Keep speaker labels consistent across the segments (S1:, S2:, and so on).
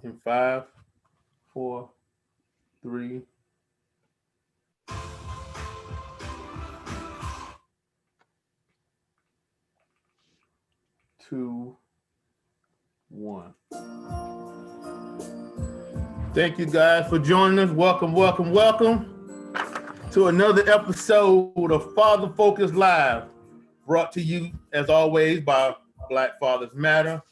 S1: In five, four, three, two, one. Thank you guys for joining us. Welcome, welcome, welcome to another episode of Father Focus Live, brought to you as always by Black Fathers Matter,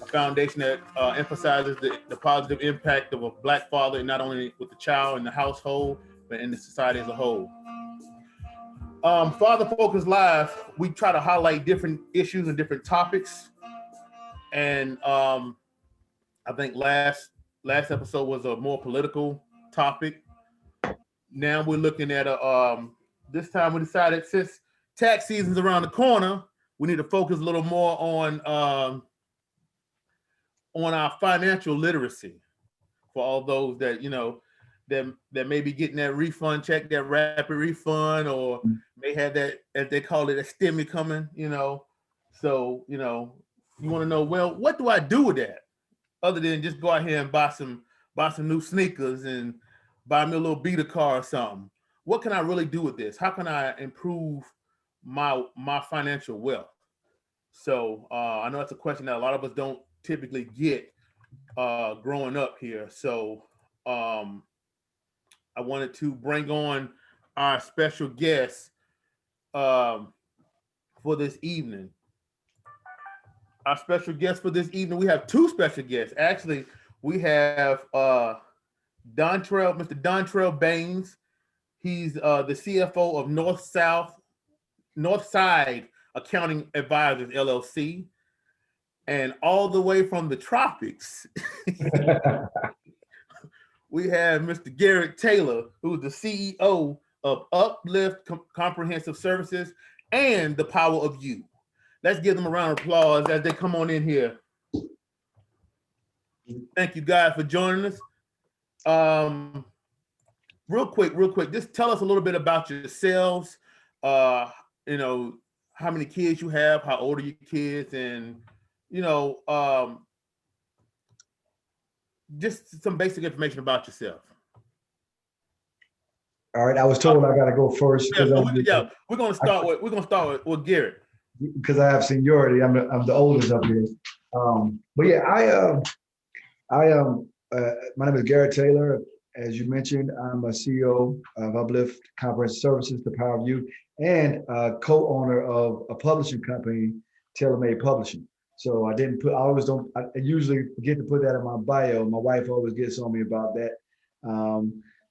S1: a foundation that emphasizes the positive impact of a Black father, not only with the child in the household, but in the society as a whole. Father Focus Live, we try to highlight different issues and different topics. And I think last episode was a more political topic. Now we're looking at this time we decided, since tax season's around the corner, we need to focus a little more on our financial literacy for all those that that may be getting that refund check, that rapid refund, or may have that, as they call it, a stimmy coming. So you want to know, well, what do I do with that, other than just go out here and buy some new sneakers and buy me a little beater car or something? What can I really do with this? How can I improve my financial wealth? So I know that's a question that a lot of us don't typically get growing up here. So I wanted to bring on our special guest for this evening. Our special guest for this evening, we have two special guests. Actually, we have Mr. Dontrell Baines. He's the CFO of Northside Accounting Advisors, LLC. And all the way from the tropics, we have Mr. Garrett Taylor, who's the CEO of Uplift Comprehensive Services and The Power of You. Let's give them a round of applause as they come on in here. Thank you guys for joining us. Real quick, just tell us a little bit about yourselves. How many kids you have, how old are your kids, and just some basic information about yourself.
S2: All right, I was told I got to go first because
S1: we're gonna start with Garrett,
S2: because I have seniority. I'm the oldest up here. But yeah, I am. My name is Garrett Taylor. As you mentioned, I'm a CEO of Uplift Comprehensive Services, The Power of You, and co-owner of a publishing company, TaylorMade Publishing. So I usually forget to put that in my bio. My wife always gets on me about that.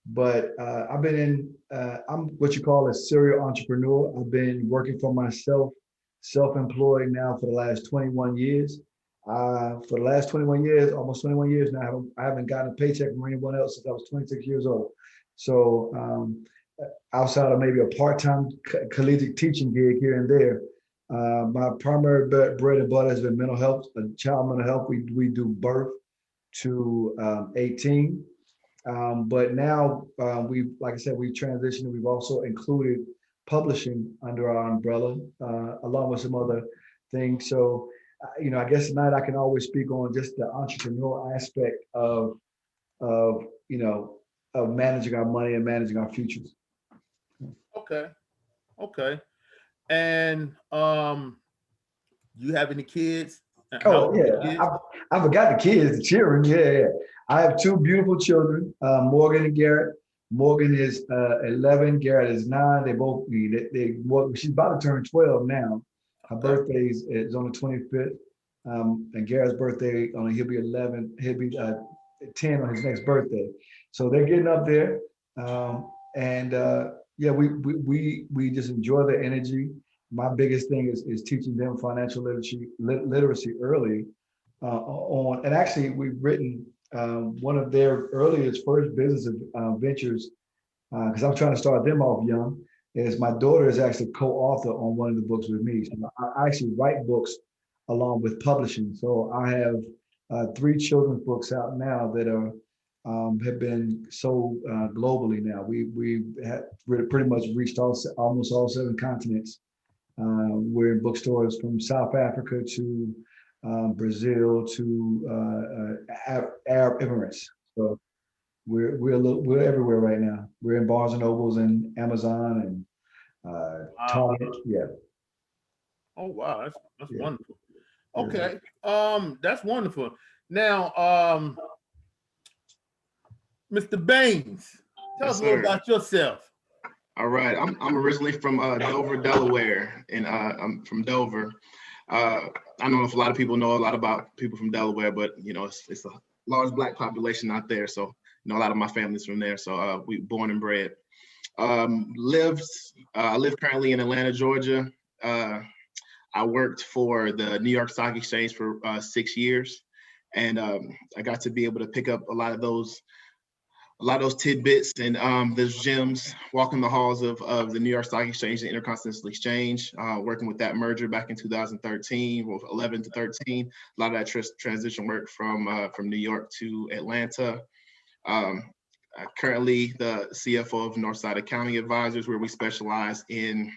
S2: But I've been I'm what you call a serial entrepreneur. I've been working for myself, self-employed now for the last 21 years. For the last 21 years, almost 21 years now, I haven't gotten a paycheck from anyone else since I was 26 years old. So outside of maybe a part-time collegiate teaching gig here and there, my primary bread and butter has been mental health, child mental health. We do birth to 18. But now like I said, we've transitioned. We've also included publishing under our umbrella, along with some other things. So, I guess tonight I can always speak on just the entrepreneurial aspect of managing our money and managing our futures.
S1: Okay. And you have any kids?
S2: Oh yeah, I forgot the kids, the children. Yeah. I have two beautiful children, Morgan and Garrett. Morgan is 11, Garrett is 9. They both she's about to turn 12 now. Her birthday is on the 25th, and Garrett's birthday he'll be 11. He'll be 10 on his next birthday. So they're getting up there, we just enjoy the energy. My biggest thing is teaching them financial literacy early and actually we've written one of their first business ventures, because I'm trying to start them off young, is my daughter is actually co-author on one of the books with me. So I actually write books along with publishing. So I have 3 children's books out now that have been sold globally now. We have pretty much reached almost all 7 continents. We're in bookstores from South Africa to Brazil to Arab Emirates. So we're everywhere right now. We're in Barnes and Nobles and Amazon and
S1: Wow.
S2: Target. Yeah,
S1: Oh wow, that's
S2: yeah.
S1: wonderful.
S2: Yeah.
S1: Okay, that's wonderful. Now, Mr. Baines, tell
S3: Yes,
S1: us a little
S3: sir.
S1: about yourself.
S3: All right. I'm originally from Dover, Delaware, and I'm from Dover. I don't know if a lot of people know a lot about people from Delaware, but you know, it's a large Black population out there. So, you know, a lot of my family's from there. So we born and bred. I live currently in Atlanta, Georgia. I worked for the New York Stock Exchange for 6 years, and I got to be able to pick up a lot of those tidbits and those gems walking the halls of the New York Stock Exchange and Intercontinental Exchange, working with that merger back in 2013, well, 11 to 13. A lot of that transition work from New York to Atlanta. Currently the CFO of Northside Accounting Advisors, where we specialize in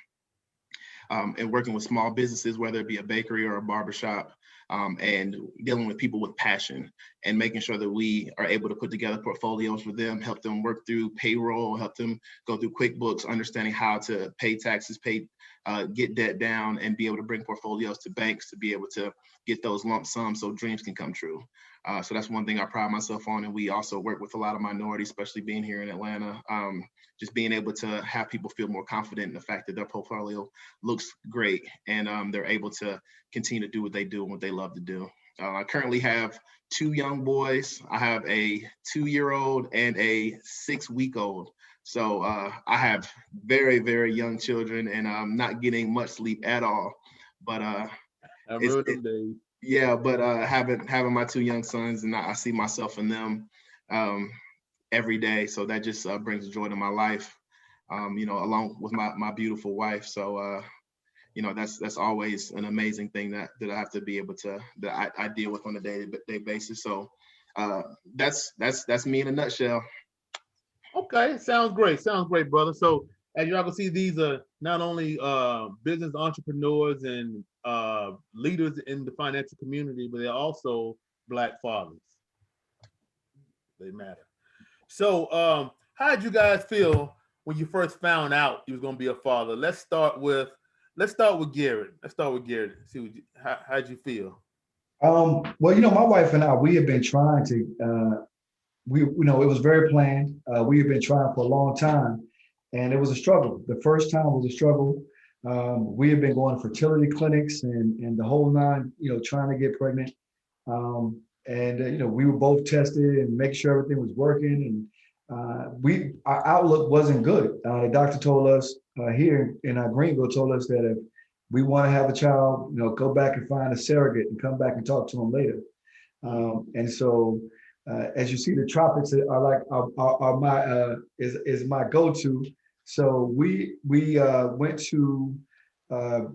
S3: working with small businesses, whether it be a bakery or a barbershop, and dealing with people with passion and making sure that we are able to put together portfolios for them, help them work through payroll, help them go through QuickBooks, understanding how to pay taxes, get debt down, and be able to bring portfolios to banks to be able to get those lump sums so dreams can come true. So that's one thing I pride myself on. And we also work with a lot of minorities, especially being here in Atlanta, just being able to have people feel more confident in the fact that their portfolio looks great and they're able to continue to do what they do and what they love to do. I currently have 2 young boys. I have a 2-year-old and a 6-week-old. So I have very, very young children, and I'm not getting much sleep at all. But
S1: I remember them days.
S3: yeah, but having my 2 young sons, and I see myself in them every day. So that just brings joy to my life, you know, along with my beautiful wife. So you know, that's always an amazing thing that I have to be able to, that I deal with on a day-to-day basis. So that's me in a nutshell.
S1: Okay, sounds great. Sounds great, brother. So as y'all can see, these are not only business entrepreneurs and leaders in the financial community, but they're also Black fathers. They matter. So how did you guys feel when you first found out you was gonna be a father? Let's start with Garrett. See how'd you feel?
S2: Well, you know, my wife and I, we have been trying to, it was very planned. We have been trying for a long time, and it was a struggle. The first time was a struggle. We have been going to fertility clinics and the whole nine, you know, trying to get pregnant. You know, we were both tested and make sure everything was working. And our outlook wasn't good. The doctor told us here in Greenville, told us that if we want to have a child, you know, go back and find a surrogate and come back and talk to them later. As you see, the tropics are like are my is my go-to. So we went to the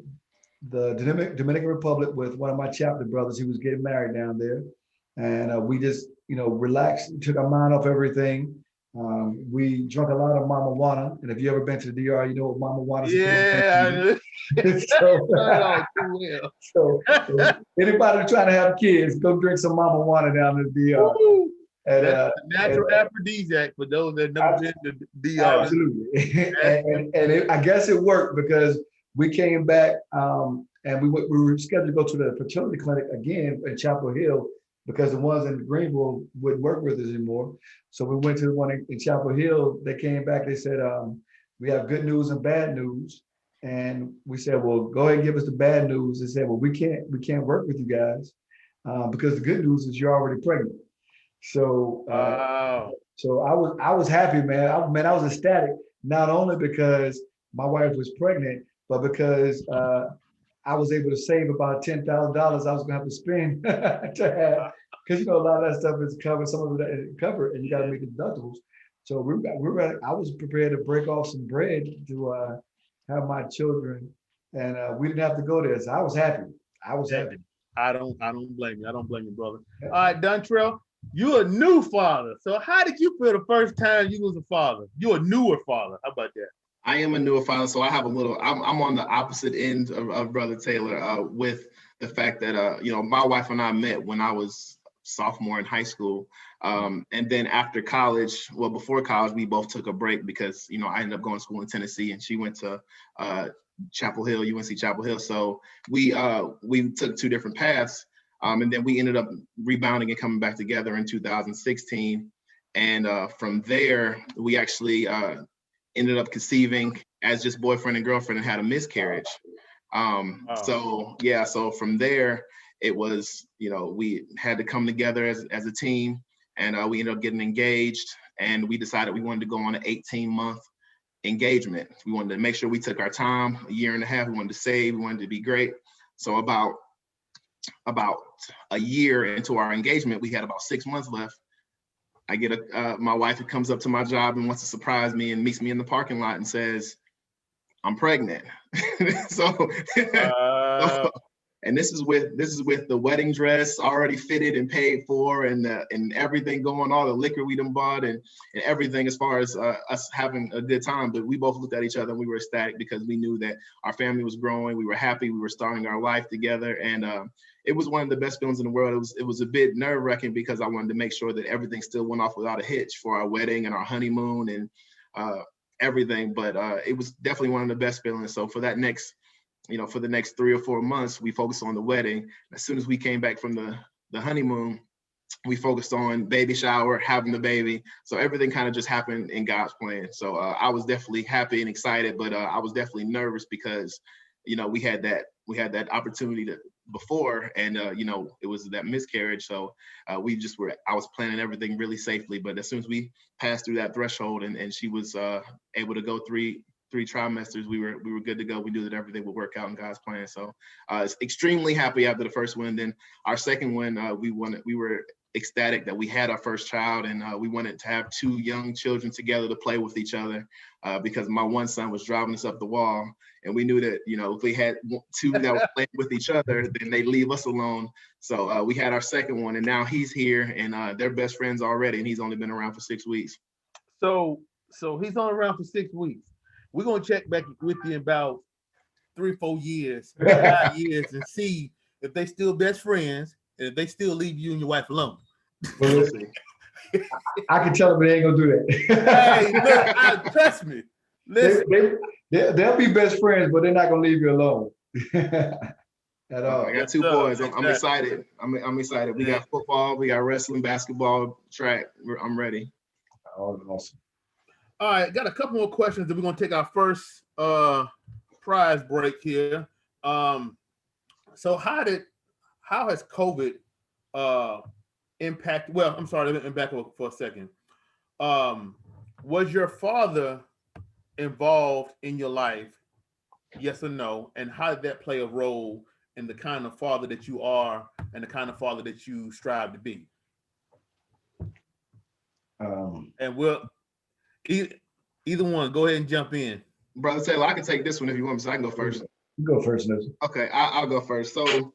S2: Dominican Republic with one of my chapter brothers. He was getting married down there, and we just, you know, relaxed, took our mind off everything. We drank a lot of Mama Juana, and if you ever been to the DR, you know what Mama Juana is.
S1: Yeah,
S2: so anybody trying to have kids, go drink some Mama Juana down in the DR.
S1: And, that's a natural aphrodisiac for those that never been to DR.
S2: Absolutely. I guess it worked because we came back and we were scheduled to go to the fertility clinic again in Chapel Hill because the ones in Greenville wouldn't work with us anymore. So we went to the one in Chapel Hill. They came back, they said, we have good news and bad news. And we said, well, go ahead and give us the bad news. They said, well, we can't work with you guys because the good news is you're already pregnant. So
S1: wow.
S2: So I was happy, man. I was ecstatic, not only because my wife was pregnant, but because I was able to save about $10,000 I was gonna have to spend to have, because you know a lot of that stuff is covered, some of it is covered, and you got to make deductibles. So I was prepared to break off some bread to have my children, and we didn't have to go there. So I was happy. Happy.
S1: I don't blame you. I don't blame you, brother. All right, Dontrell, you're a new father. So how did you feel the first time you was a father? You're a newer father. How about that?
S3: I am a newer father, so I have I'm on the opposite end of Brother Taylor with the fact that, you know, my wife and I met when I was sophomore in high school. And then after college, well, before college, we both took a break because, you know, I ended up going to school in Tennessee and she went to Chapel Hill, UNC Chapel Hill. So we took two different paths. And then we ended up rebounding and coming back together in 2016. And from there, we actually ended up conceiving as just boyfriend and girlfriend and had a miscarriage. So yeah, so from there, it was, you know, we had to come together as a team, and we ended up getting engaged, and we decided we wanted to go on an 18-month engagement. We wanted to make sure we took our time, a year and a half. We wanted to save, we wanted to be great. So about a year into our engagement, we had about 6 months left. I get my wife who comes up to my job and wants to surprise me and meets me in the parking lot and says, I'm pregnant. so, and this is with the wedding dress already fitted and paid for, and everything going, all the liquor we done bought and everything as far as us having a good time. But we both looked at each other and we were ecstatic because we knew that our family was growing. We were happy. We were starting our life together, and it was one of the best feelings in the world. It was a bit nerve-wracking because I wanted to make sure that everything still went off without a hitch for our wedding and our honeymoon and everything. But it was definitely one of the best feelings. So for that next, you know, for the next 3 or 4 months, we focused on the wedding. As soon as we came back from the honeymoon, we focused on baby shower, having the baby. So everything kind of just happened in God's plan. So I was definitely happy and excited, but I was definitely nervous because, you know, we had that opportunity before, and you know, it was that miscarriage. So I was planning everything really safely. But as soon as we passed through that threshold and she was able to go three trimesters, we were good to go. We knew that everything would work out in God's plan. So extremely happy after the first one. Then our second one, we were ecstatic that we had our first child, and we wanted to have 2 young children together to play with each other because my one son was driving us up the wall, and we knew that, you know, if we had 2 that were playing with each other, then they'd leave us alone. So we had our second one, and now he's here, and they're best friends already, and he's only been around for 6 weeks.
S1: So he's only around for 6 weeks. We're gonna check back with you in about 3, 4 years, 5 years, and see if they still best friends and if they still leave you and your wife alone.
S2: Well, I can tell them they ain't gonna do that.
S1: Hey, look, trust me. Listen.
S2: They'll be best friends, but they're not gonna leave you alone. At all.
S3: I got 2 boys. I'm excited. I'm excited. We got football, we got wrestling, basketball, track. I'm ready.
S2: Oh, awesome.
S1: All right, got a couple more questions that we're gonna take our first prize break here. So how has COVID impacted? Well, I'm sorry, let me back up for a second. Was your father involved in your life? Yes or no? And how did that play a role in the kind of father that you are and the kind of father that you strive to be? And we'll either one, go ahead and jump in.
S3: Brother Taylor, I can take this one if you want me, so I can go first.
S2: You go first, Nelson.
S3: Okay, I'll go first. So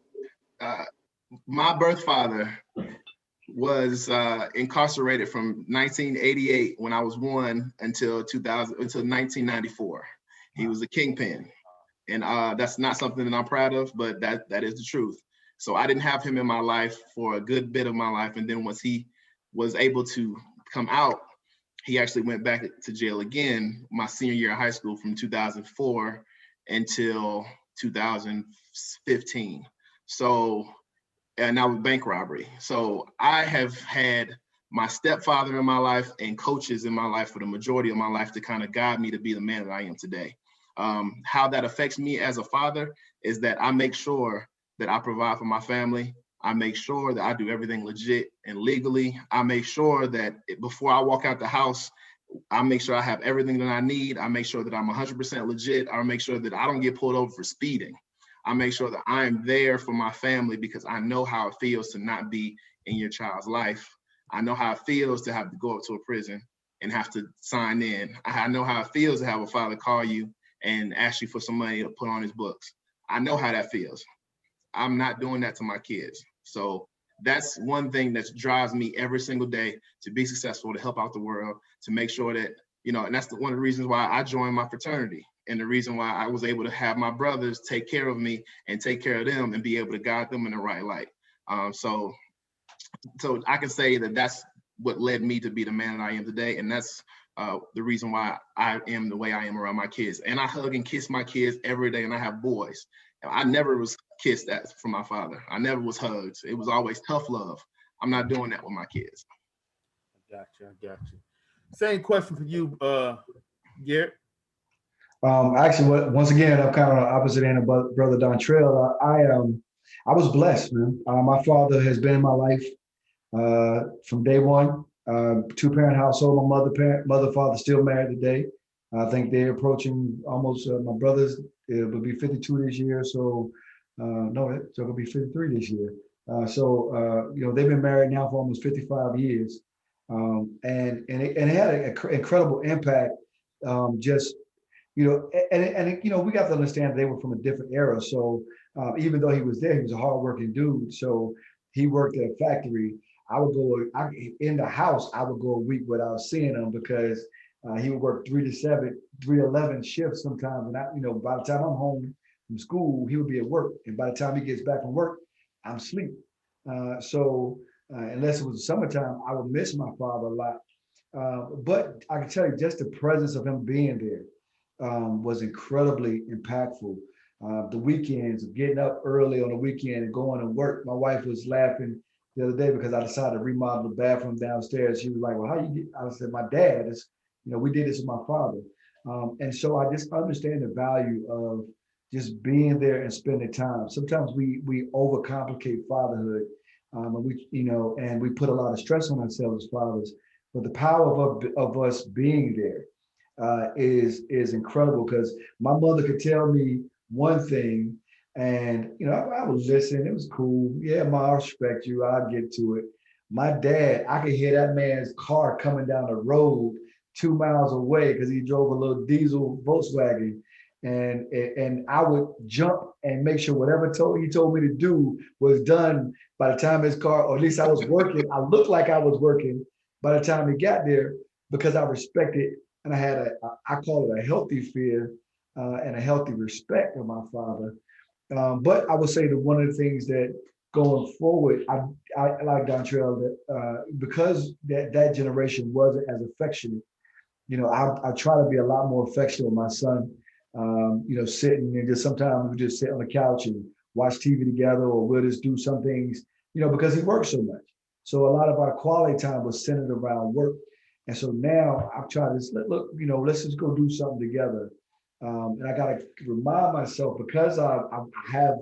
S3: my birth father was incarcerated from 1988 when I was 1 until 1994. He was a kingpin, and that's not something that I'm proud of, but that is the truth. So I didn't have him in my life for a good bit of my life, and then once he was able to come out, he actually went back to jail again my senior year of high school from 2004 until 2015. So, and that was bank robbery. So I have had my stepfather in my life and coaches in my life for the majority of my life to kind of guide me to be the man that I am today. How that affects me as a father is that I make sure that I provide for my family. I make sure that I do everything legit and legally. I make sure that before I walk out the house, I make sure I have everything that I need. I make sure that I'm 100% legit. I make sure that I don't get pulled over for speeding. I make sure that I am there for my family because I know how it feels to not be in your child's life. I know how it feels to have to go up to a prison and have to sign in. I know how it feels to have a father call you and ask you for some money to put on his books. I know how that feels. I'm not doing that to my kids. So that's one thing that drives me every single day to be successful, to help out the world, to make sure that, you know, and that's one of the reasons why I joined my fraternity and the reason why I was able to have my brothers take care of me and take care of them and be able to guide them in the right light. So so I can say that that's what led me to be the man that I am today. And that's the reason why I am the way I am around my kids. And I hug and kiss my kids every day, and I have boys. I never was kissed from my father. I never was hugged. It was always tough love. I'm not doing that with my kids.
S1: I got you. Same question for you, Garrett.
S2: Actually, once again, I'm kind of on the opposite end of brother Dontrell. I was blessed, man. My father has been in my life from day one. Two-parent household. My mother, father still married today. I think they're approaching almost. My brothers, it will be 52 this year. So no, so it'll be 53 this year. They've been married now for almost 55 years, and it had an incredible impact. Just we got to understand they were from a different era. So even though he was there, he was a hardworking dude. So he worked at a factory. In the house, I would go a week without seeing him because he would work 3 to 7, 3 to 11 shifts sometimes. And by the time I'm home from school, he would be at work. And by the time he gets back from work, I'm asleep. Unless it was summertime, I would miss my father a lot. But I can tell you, just the presence of him being there was incredibly impactful. The weekends, getting up early on the weekend and going to work. My wife was laughing the other day because I decided to remodel the bathroom downstairs. She was like, "Well, how you get?" I said, "My dad is, we did this with my father." And so I just understand the value of just being there and spending time. Sometimes we overcomplicate fatherhood, and we put a lot of stress on ourselves as fathers. But the power of us being there is incredible, because my mother could tell me one thing and I would listen. It was cool. Yeah, Ma, I respect you. I'll get to it. My dad, I could hear that man's car coming down the road 2 miles away because he drove a little diesel Volkswagen. And I would jump and make sure whatever he told me to do was done by the time his car, or at least I was working. I looked like I was working by the time he got there, because I respected, and I had I call it a healthy fear and a healthy respect of my father. But I would say that one of the things that going forward, I like Dontrell, that because that generation wasn't as affectionate, I try to be a lot more affectionate with my son. Sitting and just sometimes we just sit on the couch and watch TV together, or we'll just do some things, because he works so much. So a lot of our quality time was centered around work. And so now I've tried to look, let's just go do something together. And I got to remind myself, because I have,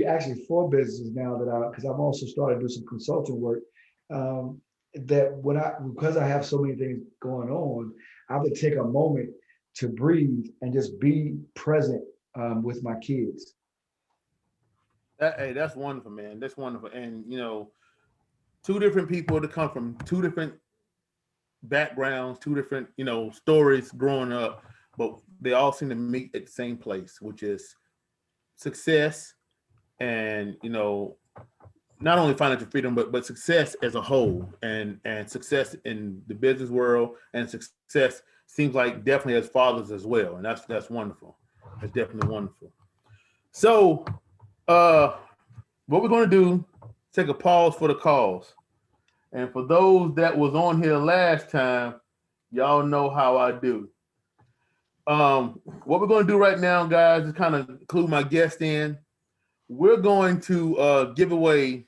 S2: actually 4 businesses now because I've also started to do some consulting work. Because I have so many things going on, I have to take a moment to breathe and just be present with my kids.
S1: Hey, that's wonderful, man. That's wonderful. And 2 different people to come from 2 different backgrounds, 2 different stories growing up, but they all seem to meet at the same place, which is success, and not only financial freedom, but success as a whole, and success in the business world, and success seems like definitely as fathers as well, and that's wonderful. That's definitely wonderful. So what we're going to do, take a pause for the cause. And for those that was on here last time, y'all know how I do. What we're going to do right now, guys, is kind of include my guest in. We're going to give away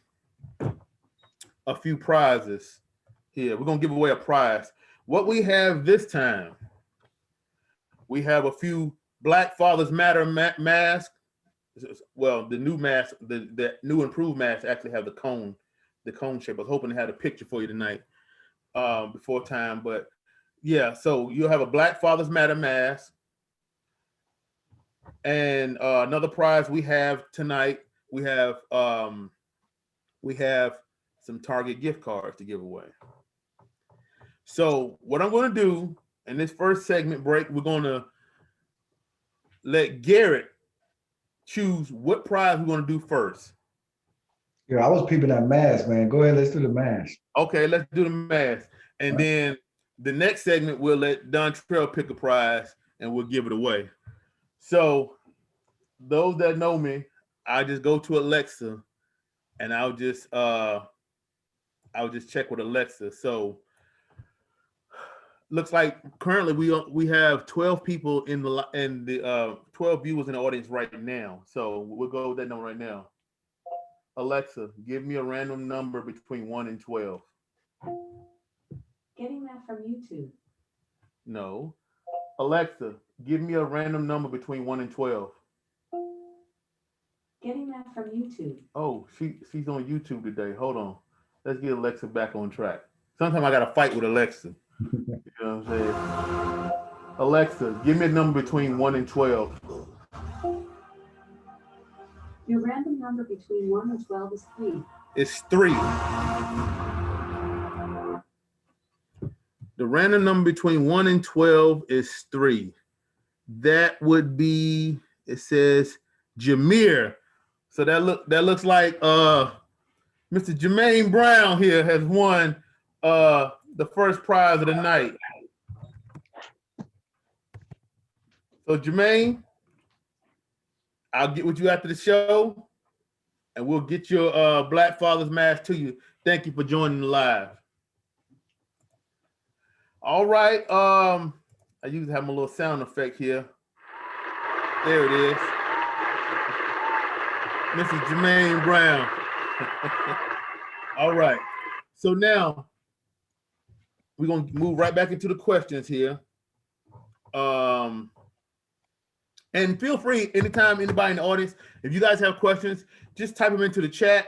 S1: a few prizes here. We're going to give away a prize. What we have this time, we have a few Black Fathers Matter masks. Well, the new mask, the new improved mask actually have the cone shape. I was hoping to have a picture for you tonight before time, but yeah. So you'll have a Black Fathers Matter mask, and another prize we have tonight. We have some Target gift cards to give away. So what I'm going to do in this first segment break, we're going to let Garrett choose what prize we're going to do first.
S2: Yeah, I was peeping that mask, man. Go ahead, let's do the mask.
S1: Okay, let's do the mask. And then the next segment, we'll let Dontrell pick a prize and we'll give it away. So those that know me, I just go to Alexa and I'll just check with Alexa. So looks like currently we have 12 people in the 12 viewers in the audience right now. So we'll go with that number right now. Alexa, give me a random number between 1 and 12.
S4: Getting that from YouTube.
S1: No. Alexa, give me a random number between 1 and 12.
S4: Getting that from YouTube.
S1: Oh, she's on YouTube today. Hold on. Let's get Alexa back on track. Sometimes I got to fight with Alexa. You know what I'm saying? Alexa, give me a number between 1 and 12.
S4: Your random number between 1 and 12 is 3.
S1: It's 3. The random number between 1 and 12 is 3. That would be, it says Jameer. So that looks like Mr. Jermaine Brown here has won the first prize of the night. So Jermaine, I'll get with you after the show, and we'll get your Black Father's mask to you. Thank you for joining the live. All right. I usually have my little sound effect here. There it is. Mrs. Jermaine Brown. All right. So now we're going to move right back into the questions here. And feel free, anytime, anybody in the audience, if you guys have questions, just type them into the chat,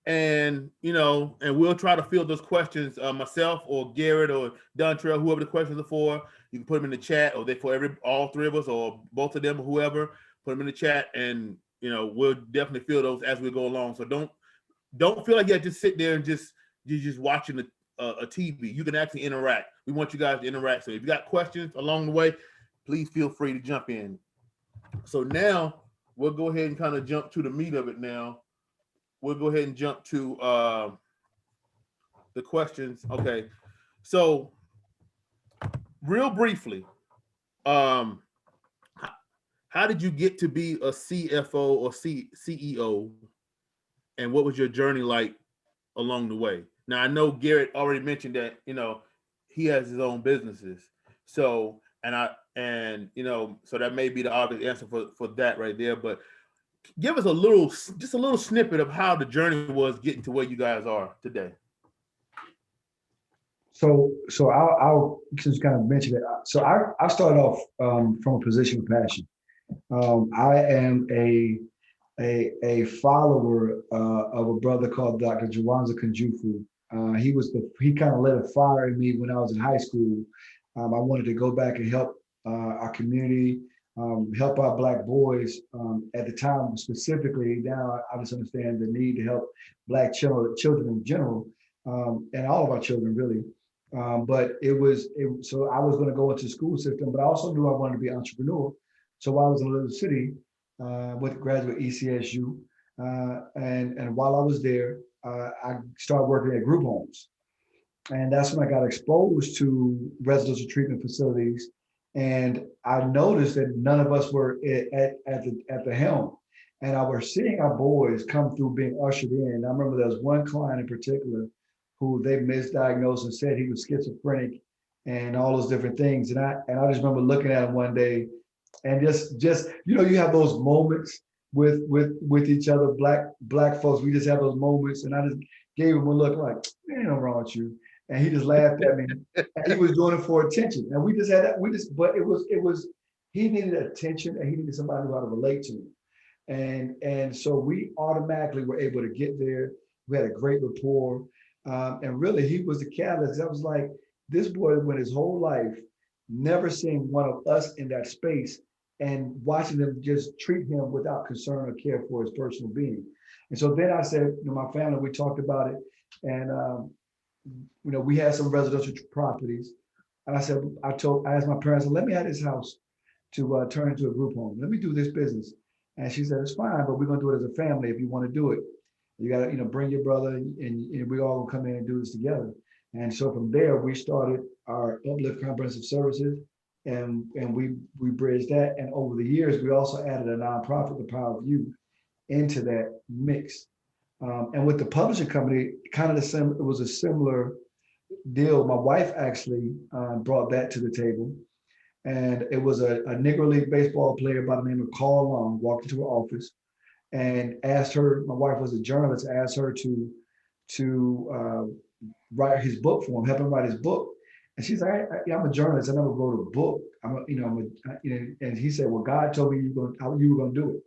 S1: and we'll try to field those questions, myself or Garrett or Dontrell, whoever the questions are for. You can put them in the chat, or they for all three of us, or both of them, or whoever. Put them in the chat, and we'll definitely field those as we go along. So don't feel like you have to sit there and you're just watching a TV. You can actually interact. We want you guys to interact. So if you got questions along the way, please feel free to jump in. So now we'll go ahead and kind of jump to the meat of it now. We'll go ahead and jump to the questions. Okay. So real briefly, how did you get to be a CFO or CEO? And what was your journey like along the way? Now, I know Garrett already mentioned that, he has his own businesses. So, so that may be the obvious answer for that right there. But give us just a little snippet of how the journey was getting to where you guys are today.
S2: So I'll just kind of mention it. So I started off from a position of passion. I am a follower of a brother called Dr. Jawanza Kunjufu. He kind of lit a fire in me when I was in high school. I wanted to go back and help our community, help our Black boys. At the time, specifically, now I just understand the need to help Black children in general, and all of our children really. But so I was going to go into the school system, but I also knew I wanted to be an entrepreneur. So while I was in a little city, went to graduate ECSU, and while I was there, I started working at group homes. And that's when I got exposed to residential treatment facilities. And I noticed that none of us were at the helm. And I was seeing our boys come through being ushered in. I remember there was one client in particular who they misdiagnosed and said he was schizophrenic and all those different things. And I just remember looking at him one day and just you have those moments with each other, black folks. We just have those moments. And I just gave him a look like, ain't no wrong with you. And he just laughed at me. And he was doing it for attention. And we just had that. But it was he needed attention, and he needed somebody who had to relate to him. And so we automatically were able to get there. We had a great rapport. And really, he was the catalyst. I was like, this boy went his whole life never seeing one of us in that space and watching them just treat him without concern or care for his personal being. And so then I said, my family, we talked about it. And we had some residential properties. And I said, I asked my parents, let me have this house to turn into a group home. Let me do this business. And she said, it's fine, but we're going to do it as a family if you want to do it. You got to, bring your brother, and we all will come in and do this together. And so from there, we started our Uplift Comprehensive Services, and we bridged that. And over the years, we also added a nonprofit, the Power of You, into that mix. And with the publishing company, kind of the same, it was a similar deal. My wife actually brought that to the table. And it was a Negro League baseball player by the name of Carl Long walked into her office and asked her, my wife was a journalist, asked her to write his book for him, help him write his book. And she's like, I'm a journalist. I never wrote a book. And he said, well, God told me you were going to do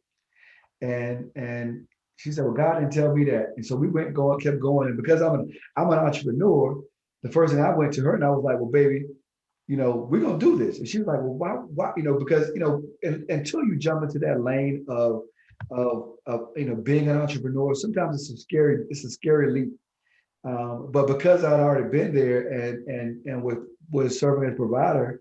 S2: it. And she said, well, God didn't tell me that. And so we kept going. And because I'm an entrepreneur, the first thing I went to her and I was like, well, baby, we're going to do this. And she was like, well, why, because, until you jump into that lane of being an entrepreneur, sometimes it's a scary leap. But because I'd already been there and was serving as provider,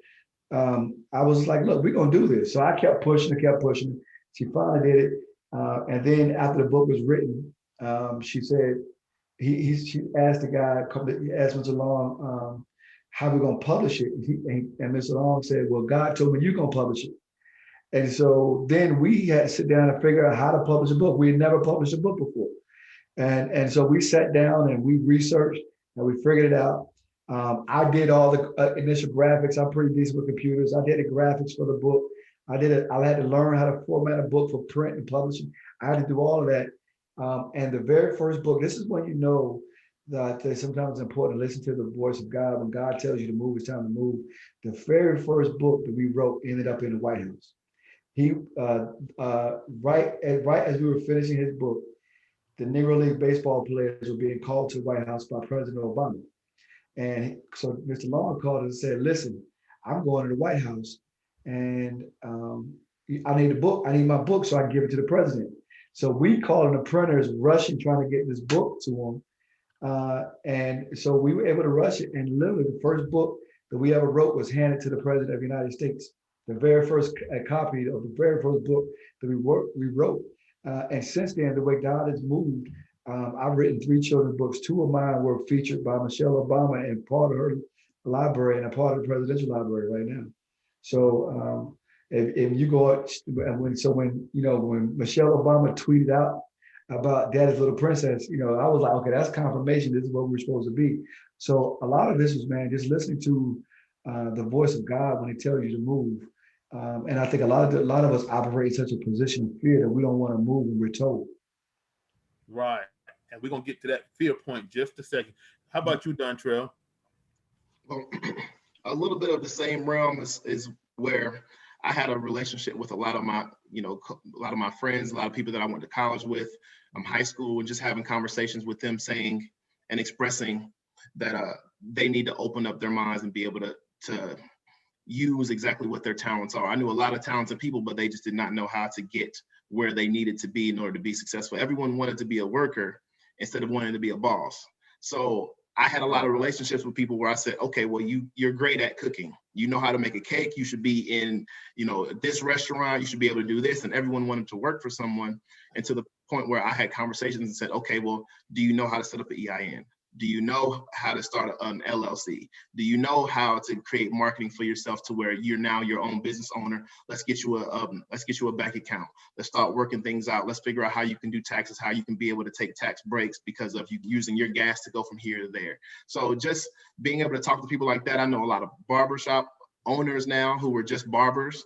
S2: I was like, look, we're going to do this. So I kept pushing. She finally did it. And then after the book was written, she said, she asked the guy, he asked Mr. Long, how we going to publish it? And Mr. Long said, well, God told me you're going to publish it. And so then we had to sit down and figure out how to publish a book. We had never published a book before. And so we sat down and we researched and we figured it out. I did all the initial graphics. I'm pretty decent with computers. I did the graphics for the book. I had to learn how to format a book for print and publishing. I had to do all of that. And the very first book, this is when you know that sometimes it's important to listen to the voice of God. When God tells you to move, it's time to move. The very first book that we wrote ended up in the White House. He right as we were finishing his book, the Negro League baseball players were being called to the White House by President Obama. And so Mr. Long called and said, listen, I'm going to the White House and I need a book. I need my book so I can give it to the president. So we called in the printers, rushing, trying to get this book to him. And so we were able to rush it. And literally the first book that we ever wrote was handed to the president of the United States. The very first copy of the very first book that we wrote. And since then, the way God has moved, I've written 3 children's books. 2 of mine were featured by Michelle Obama and part of her library and a part of the presidential library right now. So if you go out, when Michelle Obama tweeted out about Daddy's Little Princess, I was like, okay, that's confirmation. This is what we're supposed to be. So a lot of this was, man, just listening to the voice of God when He tells you to move. And I think a lot of us operate in such a position of fear that we don't want to move when we're told.
S1: Right. And we're going to get to that fear point just a second. How about you, Dontrell?
S3: Well, a little bit of the same realm is where I had a relationship with a lot of my friends, a lot of people that I went to college with, high school, and just having conversations with them saying and expressing that they need to open up their minds and be able to use exactly what their talents are. I knew a lot of talented people, but they just did not know how to get where they needed to be in order to be successful. Everyone wanted to be a worker instead of wanting to be a boss. So I had a lot of relationships with people where I said, okay, well, you're great at cooking. You know how to make a cake. You should be in, this restaurant. You should be able to do this. And everyone wanted to work for someone. And to the point where I had conversations and said, okay, well, do you know how to set up an EIN? Do you know how to start an LLC? Do you know how to create marketing for yourself to where you're now your own business owner? Let's get you a bank account. Let's start working things out. Let's figure out how you can do taxes, how you can be able to take tax breaks because of you using your gas to go from here to there. So just being able to talk to people like that. I know a lot of barbershop owners now who were just barbers,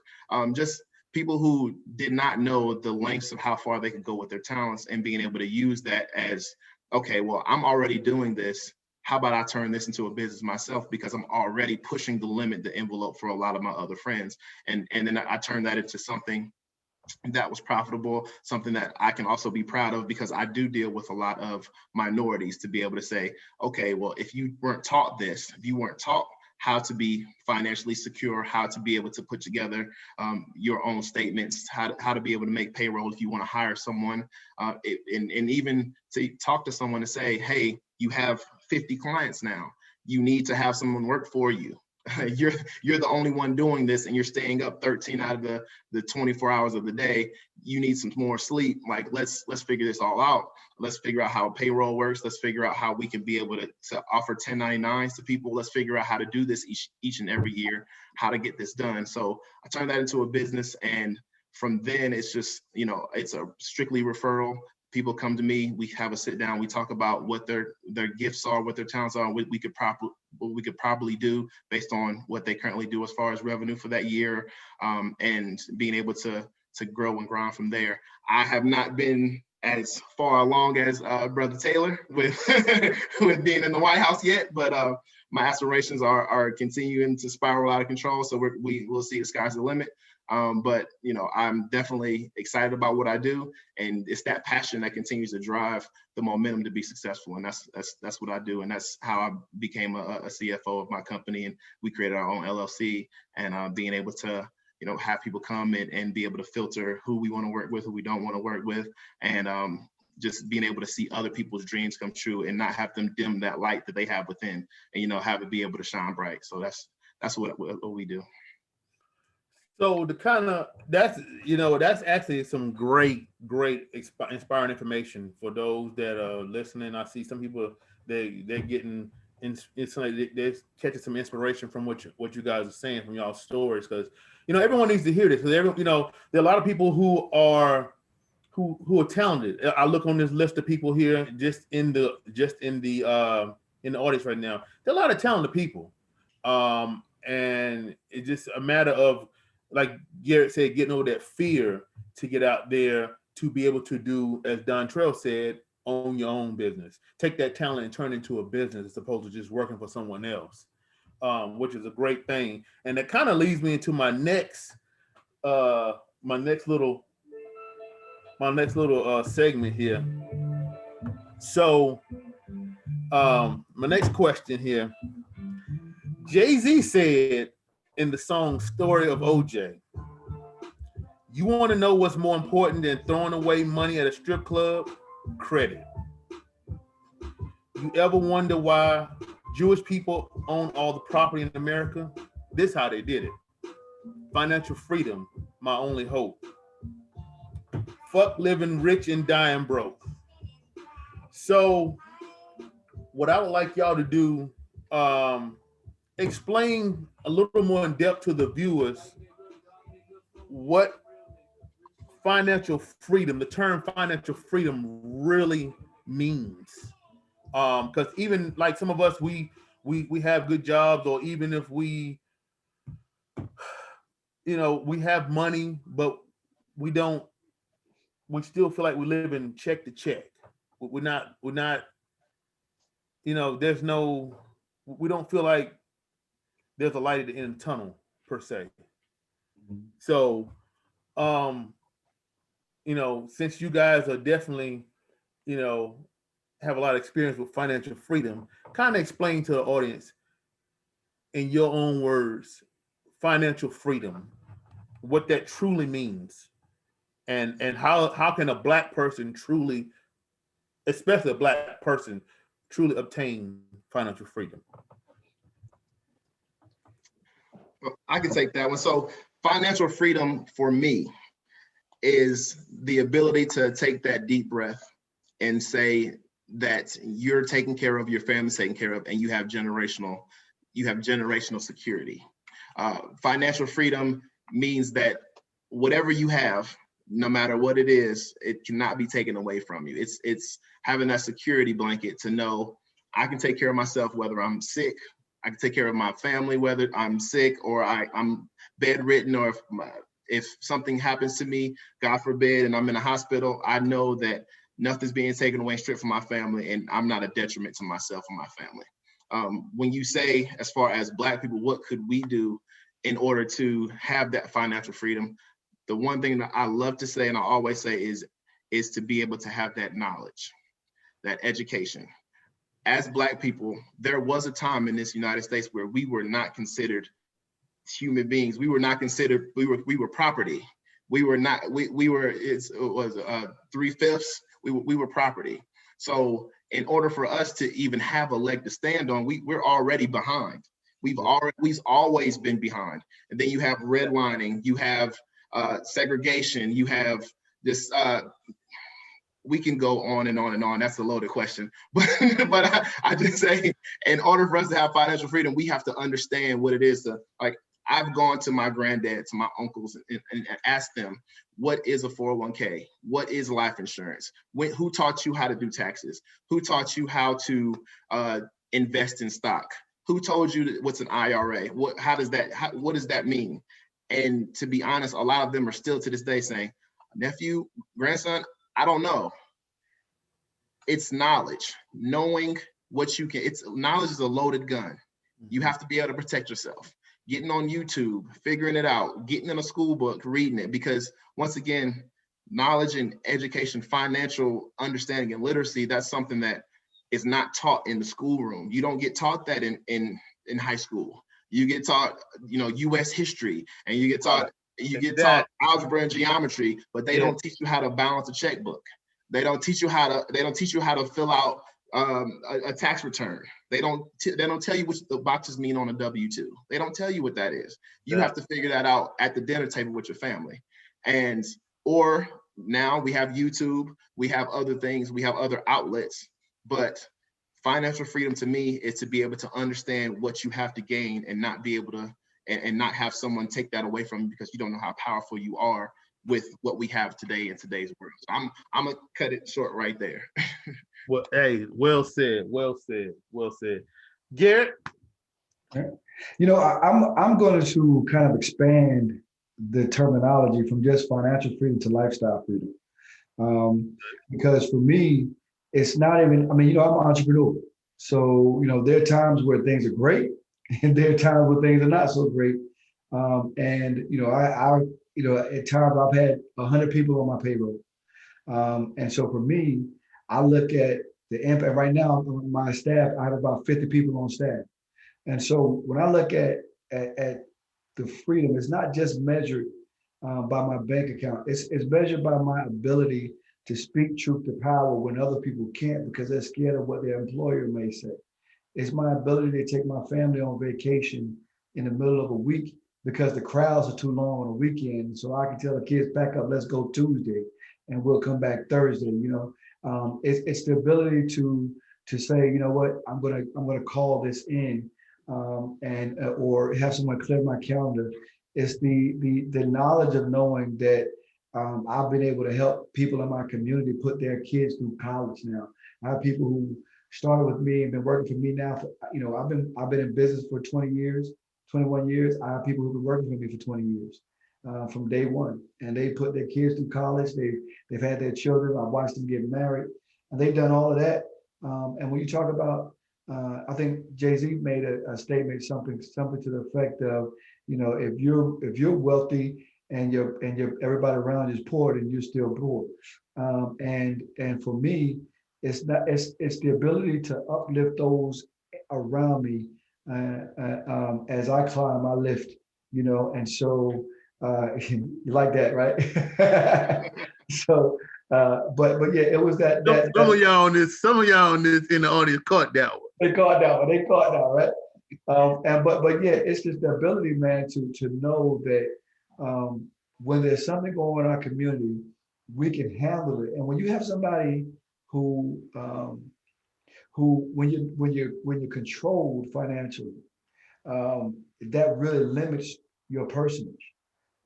S3: just people who did not know the lengths of how far they could go with their talents and being able to use that as, okay, well, I'm already doing this. How about I turn this into a business myself because I'm already pushing the envelope for a lot of my other friends. And then I turned that into something that was profitable, something that I can also be proud of because I do deal with a lot of minorities to be able to say, okay, well, if you weren't taught this, if you weren't taught how to be financially secure, how to be able to put together your own statements, how to be able to make payroll if you want to hire someone, and even to talk to someone and say, hey, you have 50 clients now. You need to have someone work for you. You're the only one doing this and you're staying up 13 out of the 24 hours of the day. You need some more sleep. Like, let's figure this all out. Let's figure out how payroll works. Let's figure out how we can be able to offer 1099s to people. Let's figure out how to do this each and every year, how to get this done. So I turned that into a business. And from then it's just, it's a strictly referral. people come to me, we have a sit down, we talk about what their gifts are, what their talents are, what we could probably do based on what they currently do as far as revenue for that year, and being able to grow and grind from there. I have not been as far along as Brother Taylor with with being in the White House yet, but my aspirations are continuing to spiral out of control. So we will see the sky's the limit. But I'm definitely excited about what I do, and it's that passion that continues to drive the momentum to be successful. And that's what I do, and that's how I became a CFO of my company, and we created our own LLC, and being able to have people come and be able to filter who we want to work with, who we don't want to work with, and just being able to see other people's dreams come true and not have them dim that light that they have within, and have it be able to shine bright. So that's what we do.
S1: So that's actually some great inspiring information for those that are listening. I see some people they're getting it's like they're catching some inspiration from what you guys are saying from y'all stories, because everyone needs to hear this, because there are a lot of people who are talented. I look on this list of people here just in the audience right now. There are a lot of talented people, and it's just a matter of, like Garrett said, getting over that fear to get out there to be able to do, as Dontrell said, own your own business. Take that talent and turn it into a business as opposed to just working for someone else, which is a great thing. And that kind of leads me into my next little segment here. So my next question here, Jay-Z said in the song Story of OJ, you want to know what's more important than throwing away money at a strip club? Credit. You ever wonder why Jewish people own all the property in America? This is how they did it. Financial freedom, my only hope. Fuck living rich and dying broke. So what I would like y'all to do, explain a little more in depth to the viewers what financial freedom, the term financial freedom, really means. Because even like some of us, we have good jobs, or even if we have money, but we still feel like we live in check to check. We're not, we don't feel like there's a light at the end of the tunnel per se. So, since you guys are definitely, have a lot of experience with financial freedom, kind of explain to the audience in your own words, financial freedom, what that truly means, and how can a Black person truly, especially a Black person, truly obtain financial freedom?
S3: I can take that one. So financial freedom for me is the ability to take that deep breath and say that you're taken care of, your family's taken care of, and you have generational security. Financial freedom means that whatever you have, no matter what it is, it cannot be taken away from you. It's having that security blanket to know I can take care of myself, whether I'm sick. I can take care of my family, whether I'm sick or I'm bedridden, or if something happens to me, God forbid, and I'm in a hospital, I know that nothing's being taken away straight from my family, and I'm not a detriment to myself or my family. When you say, as far as Black people, what could we do in order to have that financial freedom? The one thing that I love to say, and I always say, is to be able to have that knowledge, that education. As Black people, there was a time in this United States where we were not considered human beings. We were not considered, we were property. We were not, it was 3/5, we were property. So in order for us to even have a leg to stand on, we're already behind. We've always been behind. And then you have redlining, you have segregation, you have this, we can go on and on and on. That's a loaded question. But I just say, in order for us to have financial freedom, we have to understand what it is to, like, I've gone to my granddad, to my uncles, and asked them, what is a 401k? What is life insurance? Who taught you how to do taxes? Who taught you how to invest in stock? Who told you what's an IRA? What does that mean? And to be honest, a lot of them are still to this day saying, nephew, grandson, I don't know. It's knowledge, knowing what you can. Knowledge is a loaded gun. You have to be able to protect yourself. Getting on YouTube, figuring it out, getting in a school book, reading it, because once again, knowledge and education, financial understanding and literacy, that's something that is not taught in the schoolroom. You don't get taught that in high school. You get taught, U.S. history, and you get taught algebra and geometry, but they don't teach you how to balance a checkbook. They don't teach you how to fill out a tax return. They don't tell you what the boxes mean on a W-2. They don't tell you what that is. You have to figure that out at the dinner table with your family. Or now we have YouTube, we have other things, we have other outlets, but financial freedom to me is to be able to understand what you have to gain and not be able to, and not have someone take that away from you because you don't know how powerful you are with what we have today in today's world. So I'm gonna cut it short right there.
S1: Well, hey, well said. Garrett?
S2: I'm going to kind of expand the terminology from just financial freedom to lifestyle freedom. Because for me, it's not even, I'm an entrepreneur. So, there are times where things are great and there are times where things are not so great. At times I've had 100 people on my payroll. And so for me, I look at the impact. Right now on my staff, I have about 50 people on staff. And so when I look at the freedom, it's not just measured by my bank account. It's measured by my ability to speak truth to power when other people can't because they're scared of what their employer may say. It's my ability to take my family on vacation in the middle of a week because the crowds are too long on a weekend. So I can tell the kids, pack up, let's go Tuesday, and we'll come back Thursday. It's the ability to say, you know what, I'm gonna call this in, or have someone clear my calendar. It's the knowledge of knowing that I've been able to help people in my community put their kids through college now. I have people who started with me and been working for me now for, I've been in business for 21 years. I have people who've been working for me for 20 years from day one, and they put their kids through college. They've had their children. I've watched them get married, and they've done all of that. And when you talk about, I think Jay-Z made a statement, something to the effect of, if you're wealthy and everybody around you is poor, then you're still poor. And for me, it's the ability to uplift those around me as I climb my lift, and so you like that, right? So, but yeah, it was that.
S1: Some of y'all on this in the audience caught that one.
S2: They caught that one. Right? But yeah, it's just the ability, man, to know that when there's something going on in our community, we can handle it. And when you have somebody who when you're controlled financially, that really limits your personage.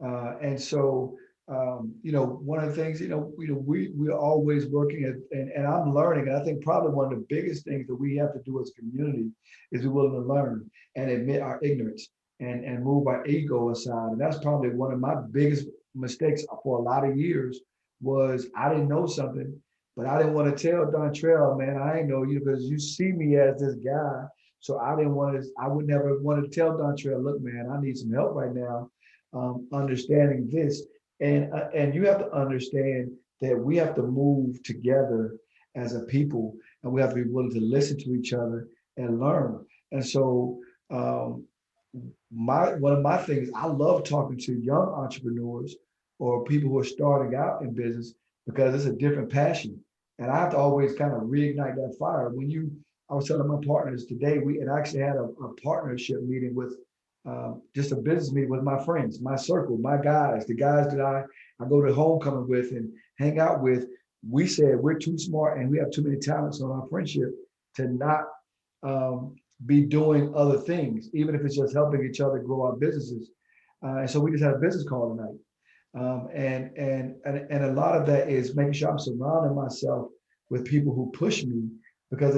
S2: And so, one of the things, we're always working at, and I'm learning, and I think probably one of the biggest things that we have to do as a community is be willing to learn and admit our ignorance and move our ego aside. And that's probably one of my biggest mistakes for a lot of years was I didn't know something, but I didn't want to tell Dontrell, man, I ain't know you because you see me as this guy. So I would never want to tell Dontrell, look, man, I need some help right now. Understanding this, and you have to understand that we have to move together as a people, and we have to be willing to listen to each other and learn. And so, one of my things, I love talking to young entrepreneurs or people who are starting out in business because it's a different passion, and I have to always kind of reignite that fire. I was telling my partners today, we had actually had a partnership meeting with. Just a business meeting with my friends, my circle, my guys, the guys that I go to homecoming with and hang out with. We said we're too smart and we have too many talents on our friendship to not be doing other things, even if it's just helping each other grow our businesses. And so we just had a business call tonight. And a lot of that is making sure I'm surrounding myself with people who push me, because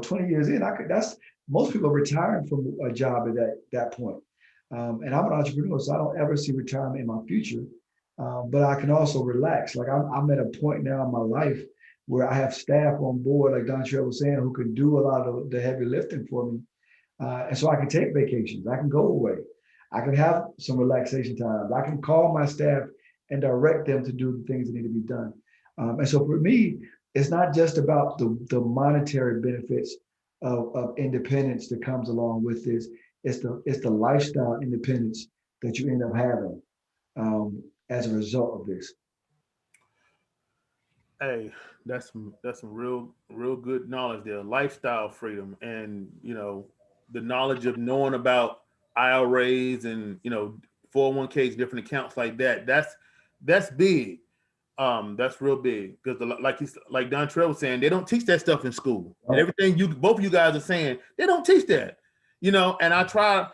S2: 20 years in, that's most people are retiring from a job at that point. And I'm an entrepreneur, so I don't ever see retirement in my future. But I can also relax. Like I'm at a point now in my life where I have staff on board, like Dontrell was saying, who can do a lot of the heavy lifting for me. And so I can take vacations. I can go away. I can have some relaxation times. I can call my staff and direct them to do the things that need to be done. And so for me, it's not just about the monetary benefits of independence that comes along with this. It's the lifestyle independence that you end up having as a result of this.
S1: Hey, that's some real good knowledge there. Lifestyle freedom, and the knowledge of knowing about IRAs and 401ks, different accounts like that. That's big. That's real big, because like Dontrell was saying, they don't teach that stuff in school. And everything both of you guys are saying, they don't teach that. And I try.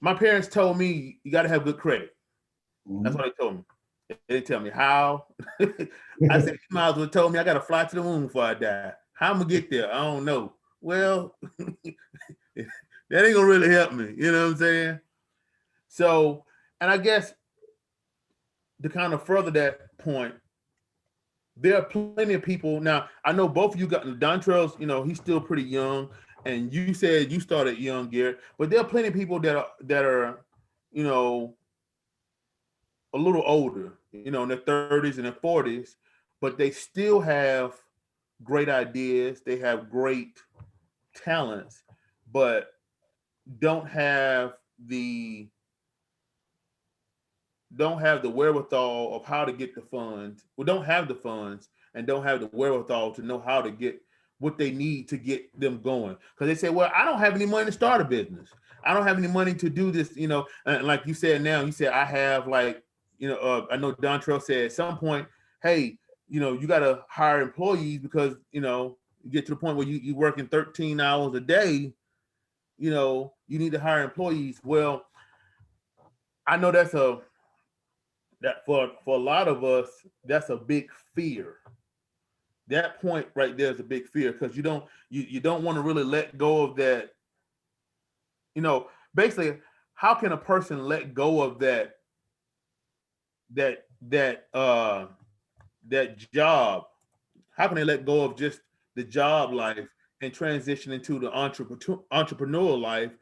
S1: My parents told me you got to have good credit. That's what they told me. They didn't tell me how. I said, you might as well told me I got to fly to the moon before I die. How I'm gonna get there, I don't know. Well, that ain't gonna really help me. You know what I'm saying? So, and I guess to kind of further that point, there are plenty of people now. I know both of you got Dontrell's. He's still pretty young, and you said you started young, Garrett. But there are plenty of people that are, a little older, in their 30s and their 40s, but they still have great ideas. They have great talents, but don't have the wherewithal of how to get the funds. Well, don't have the funds and don't have the wherewithal to know how to get what they need to get them going. Because they say, well, I don't have any money to start a business. I don't have any money to do this, and like you said I have I know Dontrell said at some point, hey, you got to hire employees because, you get to the point where you're working 13 hours a day, you need to hire employees. Well, I know that for a lot of us, that's a big fear. That point right there is a big fear, because you don't want to really let go of that. Basically, how can a person let go of that job? How can they let go of just the job life and transition into the entrepreneurial life?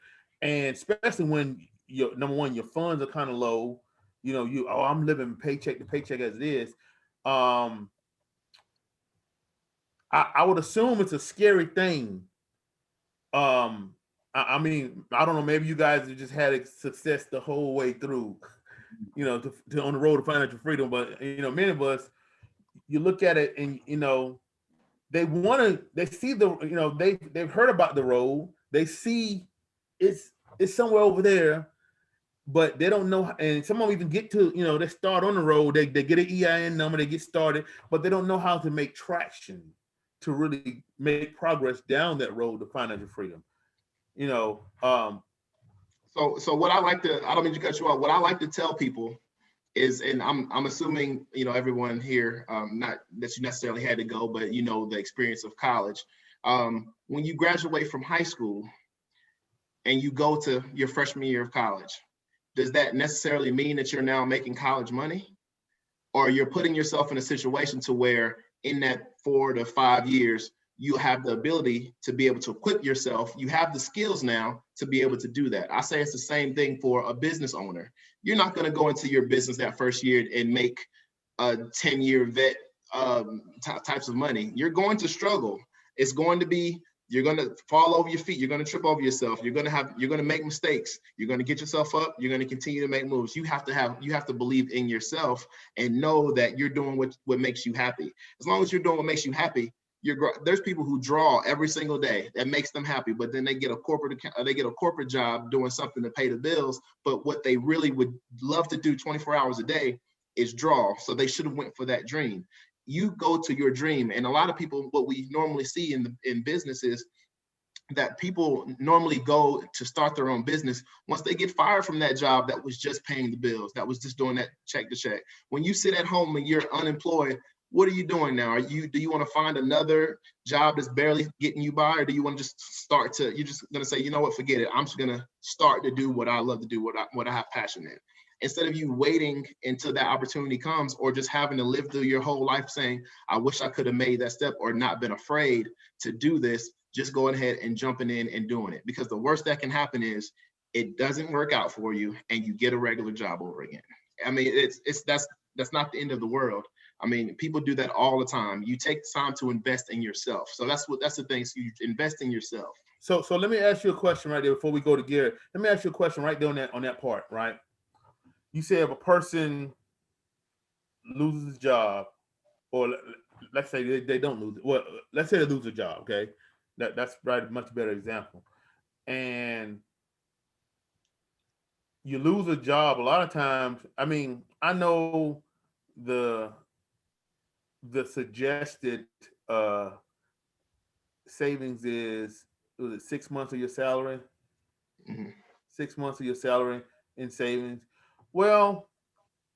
S1: And especially when number one, your funds are kind of low. I'm living paycheck to paycheck as it is. I would assume it's a scary thing. I mean, I don't know, maybe you guys have just had success the whole way through, to on the road to financial freedom. But many of us, you look at it and they see they've heard about the road. They see it's somewhere over there, but they don't know. And some of them even get to, they start on the road, they get an EIN number, they get started, but they don't know how to make traction to really make progress down that road to financial freedom.
S3: So what I like to, I don't mean to cut you off. What I like to tell people is, and I'm assuming, everyone here, not that you necessarily had to go, but the experience of college. When you graduate from high school and you go to your freshman year of college, does that necessarily mean that you're now making college money? Or you're putting yourself in a situation to where in that 4 to 5 years, you have the ability to be able to equip yourself. You have the skills now to be able to do that. I say it's the same thing for a business owner. You're not going to go into your business that first year and make a 10-year vet types of money. You're going to struggle. It's going to be, you're going to fall over your feet. You're going to trip over yourself. You're going to make mistakes. You're going to get yourself up. You're going to continue to make moves. You have to believe in yourself and know that you're doing what makes you happy. As long as you're doing what makes you happy, there's people who draw every single day that makes them happy, but then they get a corporate job doing something to pay the bills. But what they really would love to do 24 hours a day is draw. So they should have went for that dream. You go to your dream. And a lot of people, what we normally see in business is that people normally go to start their own business once they get fired from that job that was just paying the bills, that was just doing that check to check. When you sit at home and you're unemployed, what are you doing now? Do you want to find another job that's barely getting you by, or do you want to just you're just going to say, you know what, forget it. I'm just going to start to do what I love to do, what I have passion in. Instead of you waiting until that opportunity comes, or just having to live through your whole life saying, I wish I could have made that step or not been afraid to do this, just going ahead and jumping in and doing it. Because the worst that can happen is it doesn't work out for you and you get a regular job over again. I mean, that's not the end of the world. I mean, people do that all the time. You take time to invest in yourself. So that's the thing. So you invest in yourself.
S1: So let me ask you a question right there before we go to Garrett. Let me ask you a question right there on that part, right? You say if a person loses his job, or let's say they don't lose it. Well, let's say they lose a job, okay? That's right, a much better example. And you lose a job a lot of times. I mean, I know the suggested savings was it 6 months of your salary?
S3: Mm-hmm.
S1: 6 months of your salary in savings. Well,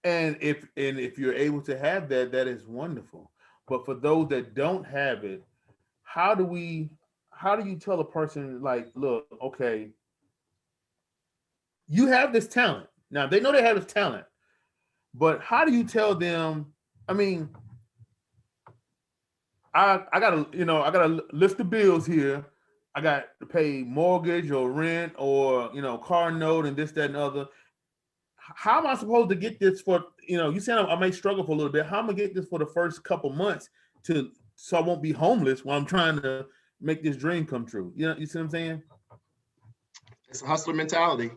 S1: and if you're able to have that, that is wonderful. But for those that don't have it, how do you tell a person, like, look, okay, you have this talent. Now they know they have this talent, but how do you tell them? I mean, I got a list of bills here. I got to pay mortgage or rent or car note and this, that, and other. How am I supposed to get this for, you said I may struggle for a little bit. How am I gonna get this for the first couple months so I won't be homeless while I'm trying to make this dream come true? You see what I'm saying?
S3: It's a hustler mentality.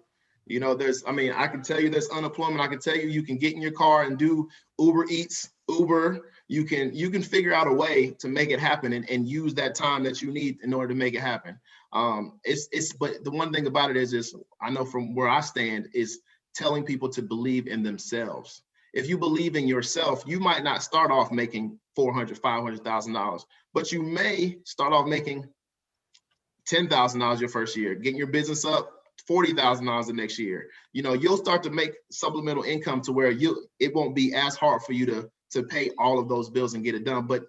S3: I can tell you there's unemployment. I can tell you can get in your car and do Uber Eats, Uber. You can figure out a way to make it happen and use that time that you need in order to make it happen. But the one thing about it is I know from where I stand is telling people to believe in themselves. If you believe in yourself, you might not start off making $400,000, $500,000, but you may start off making $10,000 your first year, getting your business up $40,000 the next year. You'll start to make supplemental income to where it won't be as hard for you to pay all of those bills and get it done. But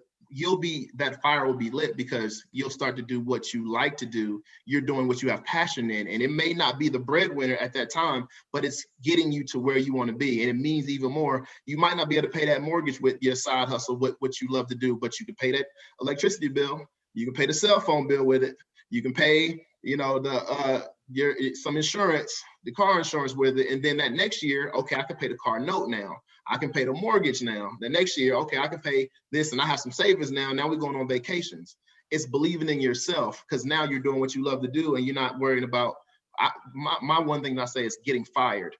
S3: that fire will be lit because you'll start to do what you like to do. You're doing what you have passion in, and it may not be the breadwinner at that time, but it's getting you to where you want to be. And it means even more, you might not be able to pay that mortgage with your side hustle, what you love to do, but you can pay that electricity bill. You can pay the cell phone bill with it. You can pay, some insurance, the car insurance with it. And then that next year, okay, I can pay the car note now. I can pay the mortgage now. The next year, okay, I can pay this and I have some savings now. Now we're going on vacations. It's believing in yourself because now you're doing what you love to do and you're not worrying about, my one thing that I say is getting fired.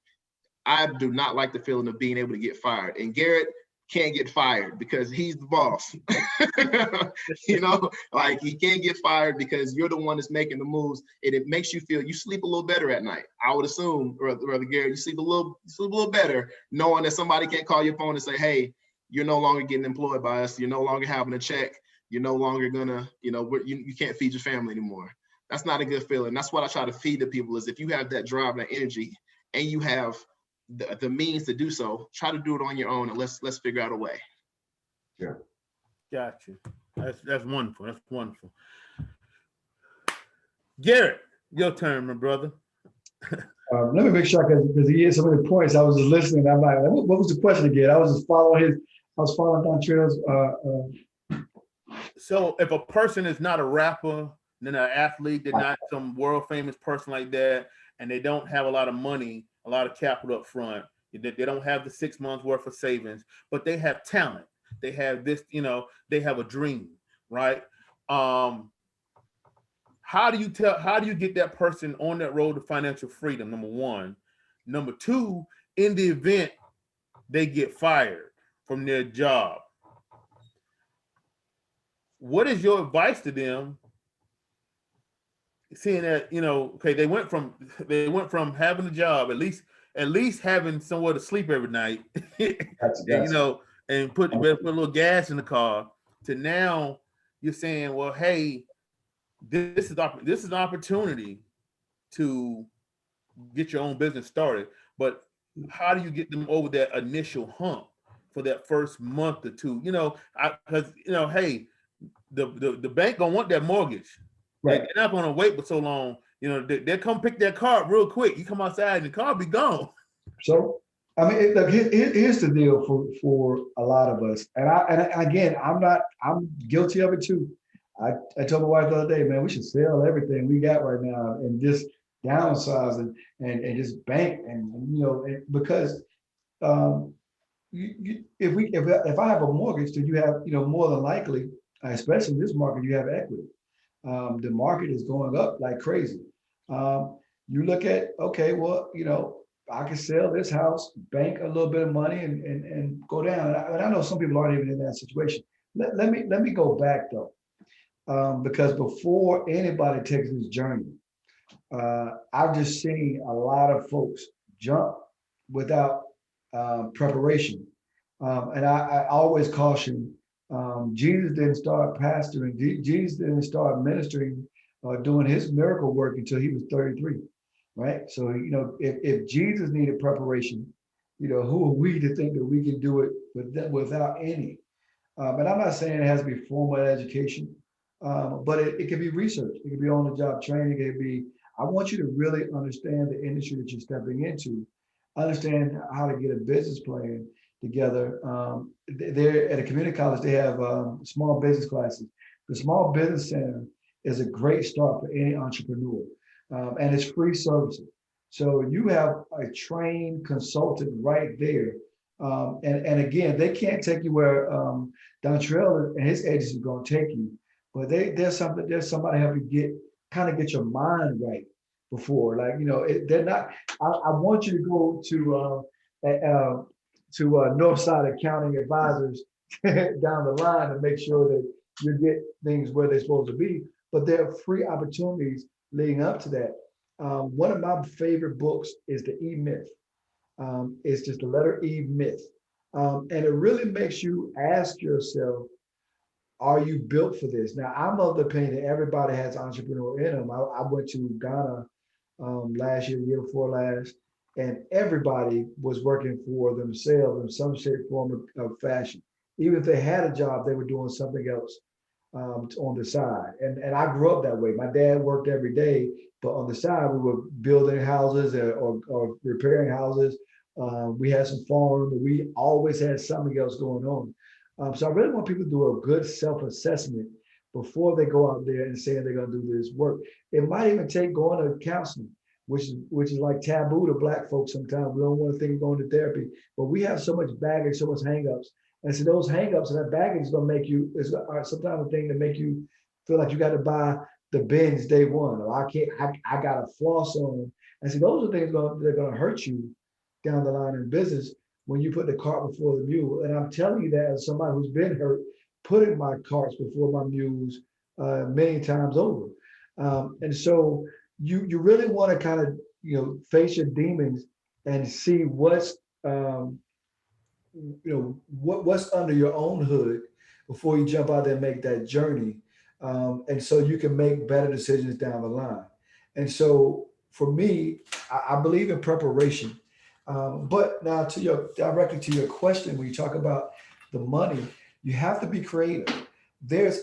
S3: I do not like the feeling of being able to get fired. And Garrett can't get fired because he's the boss. Like he can't get fired because you're the one that's making the moves, and it makes you feel you sleep a little better at night. I would assume, Brother Garrett, you sleep a little better knowing that somebody can't call your phone and say, hey, you're no longer getting employed by us. You're no longer having a check. You're no longer gonna, you can't feed your family anymore. That's not a good feeling. That's what I try to feed the people is if you have that drive and that energy and you have the means to do so, try to do it on your own and let's figure out a way.
S2: Yeah.
S1: Got you. That's wonderful. That's wonderful. Garrett, your turn, my brother.
S2: Let me make sure because he had so many points. I was just listening. I'm like, what was the question again? I was following Dontrell's.
S1: So if a person is not a rapper, then an athlete, they're not some world famous person like that, and they don't have a lot of money, a lot of capital up front. They don't have the 6 months worth of savings, but they have talent. They have this, they have a dream, right? How do you get that person on that road to financial freedom? Number one. Number two, in the event they get fired from their job, what is your advice to them? Seeing that, okay, they went from having a job, at least having somewhere to sleep every night, and put a little gas in the car, to now you're saying, well, hey, this is an opportunity to get your own business started. But how do you get them over that initial hump for that first month or two? Because hey, the bank gonna want that mortgage.
S2: Right.
S1: They're not gonna wait for so long. They come pick that car up real quick. You come outside and the car be gone.
S2: So, I mean, look, here's the deal for a lot of us. And again, I'm guilty of it too. I told my wife the other day, man, we should sell everything we got right now and just downsize and just bank because if I have a mortgage, then you have, more than likely, especially in this market, you have equity. The market is going up like crazy. You look at, okay, well, I can sell this house, bank a little bit of money and go down. And I know some people aren't even in that situation. Let me go back though. Because before anybody takes this journey, I've just seen a lot of folks jump without preparation. And I always caution, Jesus didn't start pastoring, Jesus didn't start ministering or doing his miracle work until he was 33, right? So, if Jesus needed preparation, who are we to think that we can do it without any? And I'm not saying it has to be formal education, but it can be research. It can be on the job training. It can be, I want you to really understand the industry that you're stepping into, understand how to get a business plan together. There at a community college, they have small business classes. The Small Business Center is a great start for any entrepreneur, and it's free services. So you have a trained consultant right there. And again, they can't take you where Dontrell and his agency is going to take you, but there's somebody help you get your mind right before, they're not. I want you to go to Northside Accounting Advisors down the line to make sure that you get things where they're supposed to be. But there are free opportunities leading up to that. One of my favorite books is the E Myth. It's just the letter E, myth. And it really makes you ask yourself, are you built for this? Now, I'm of the opinion that everybody has entrepreneur in them. I went to Ghana last year, the year before last, and everybody was working for themselves in some shape, form, of fashion. Even if they had a job, they were doing something else on the side. And I grew up that way. My dad worked every day, but on the side, we were building houses or repairing houses. We had some farm, but we always had something else going on. So I really want people to do a good self-assessment before they go out there and say they're going to do this work. It might even take going to counseling, which is like taboo to Black folks sometimes. We don't want to think of going to therapy, but we have so much baggage, so much hangups. And so those hangups and that baggage is going to make you, is sometimes a thing to make you feel like you got to buy the Baines day one, or I got a floss on. And so those are things that are going to hurt you down the line in business when you put the cart before the mule. And I'm telling you that as somebody who's been hurt, putting my carts before my mules many times over. And so you really want to kind of, face your demons and see what's, what's under your own hood before you jump out there and make that journey. And so you can make better decisions down the line. And so for me, I believe in preparation. But now directly to your question, when you talk about the money, you have to be creative.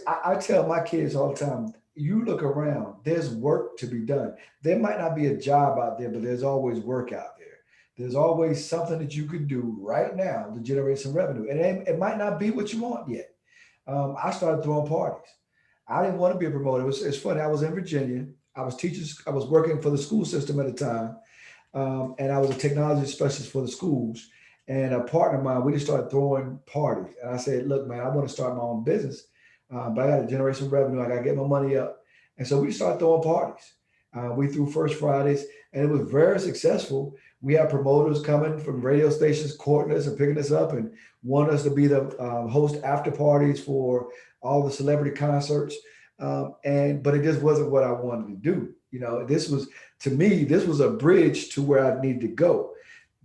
S2: I tell my kids all the time, you look around, there's work to be done. There might not be a job out there, but there's always work out there. There's always something that you could do right now to generate some revenue. And it might not be what you want yet. I started throwing parties. I didn't want to be a promoter. It's funny. I was in Virginia. I was working for the school system at the time. And I was a technology specialist for the schools. And a partner of mine, we just started throwing parties. And I said, look, man, I want to start my own business, but I got to generate some revenue. I got to get my money up. And so we started throwing parties. We threw First Fridays, and it was very successful. We had promoters coming from radio stations, courting us and picking us up and wanting us to be the host after parties for all the celebrity concerts. But it just wasn't what I wanted to do. To me, this was a bridge to where I need to go.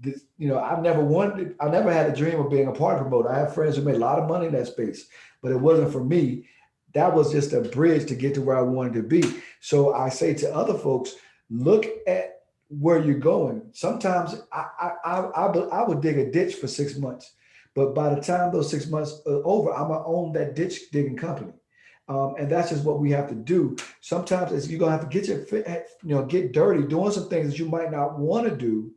S2: I never had a dream of being a party promoter. I have friends who made a lot of money in that space, but it wasn't for me. that was just a bridge to get to where I wanted to be. So I say to other folks, look at where you're going. Sometimes I would dig a ditch for 6 months, but by the time those 6 months are over, I'm gonna own that ditch digging company. And that's just what we have to do. Sometimes it's, you're gonna have to get get dirty doing some things that you might not want to do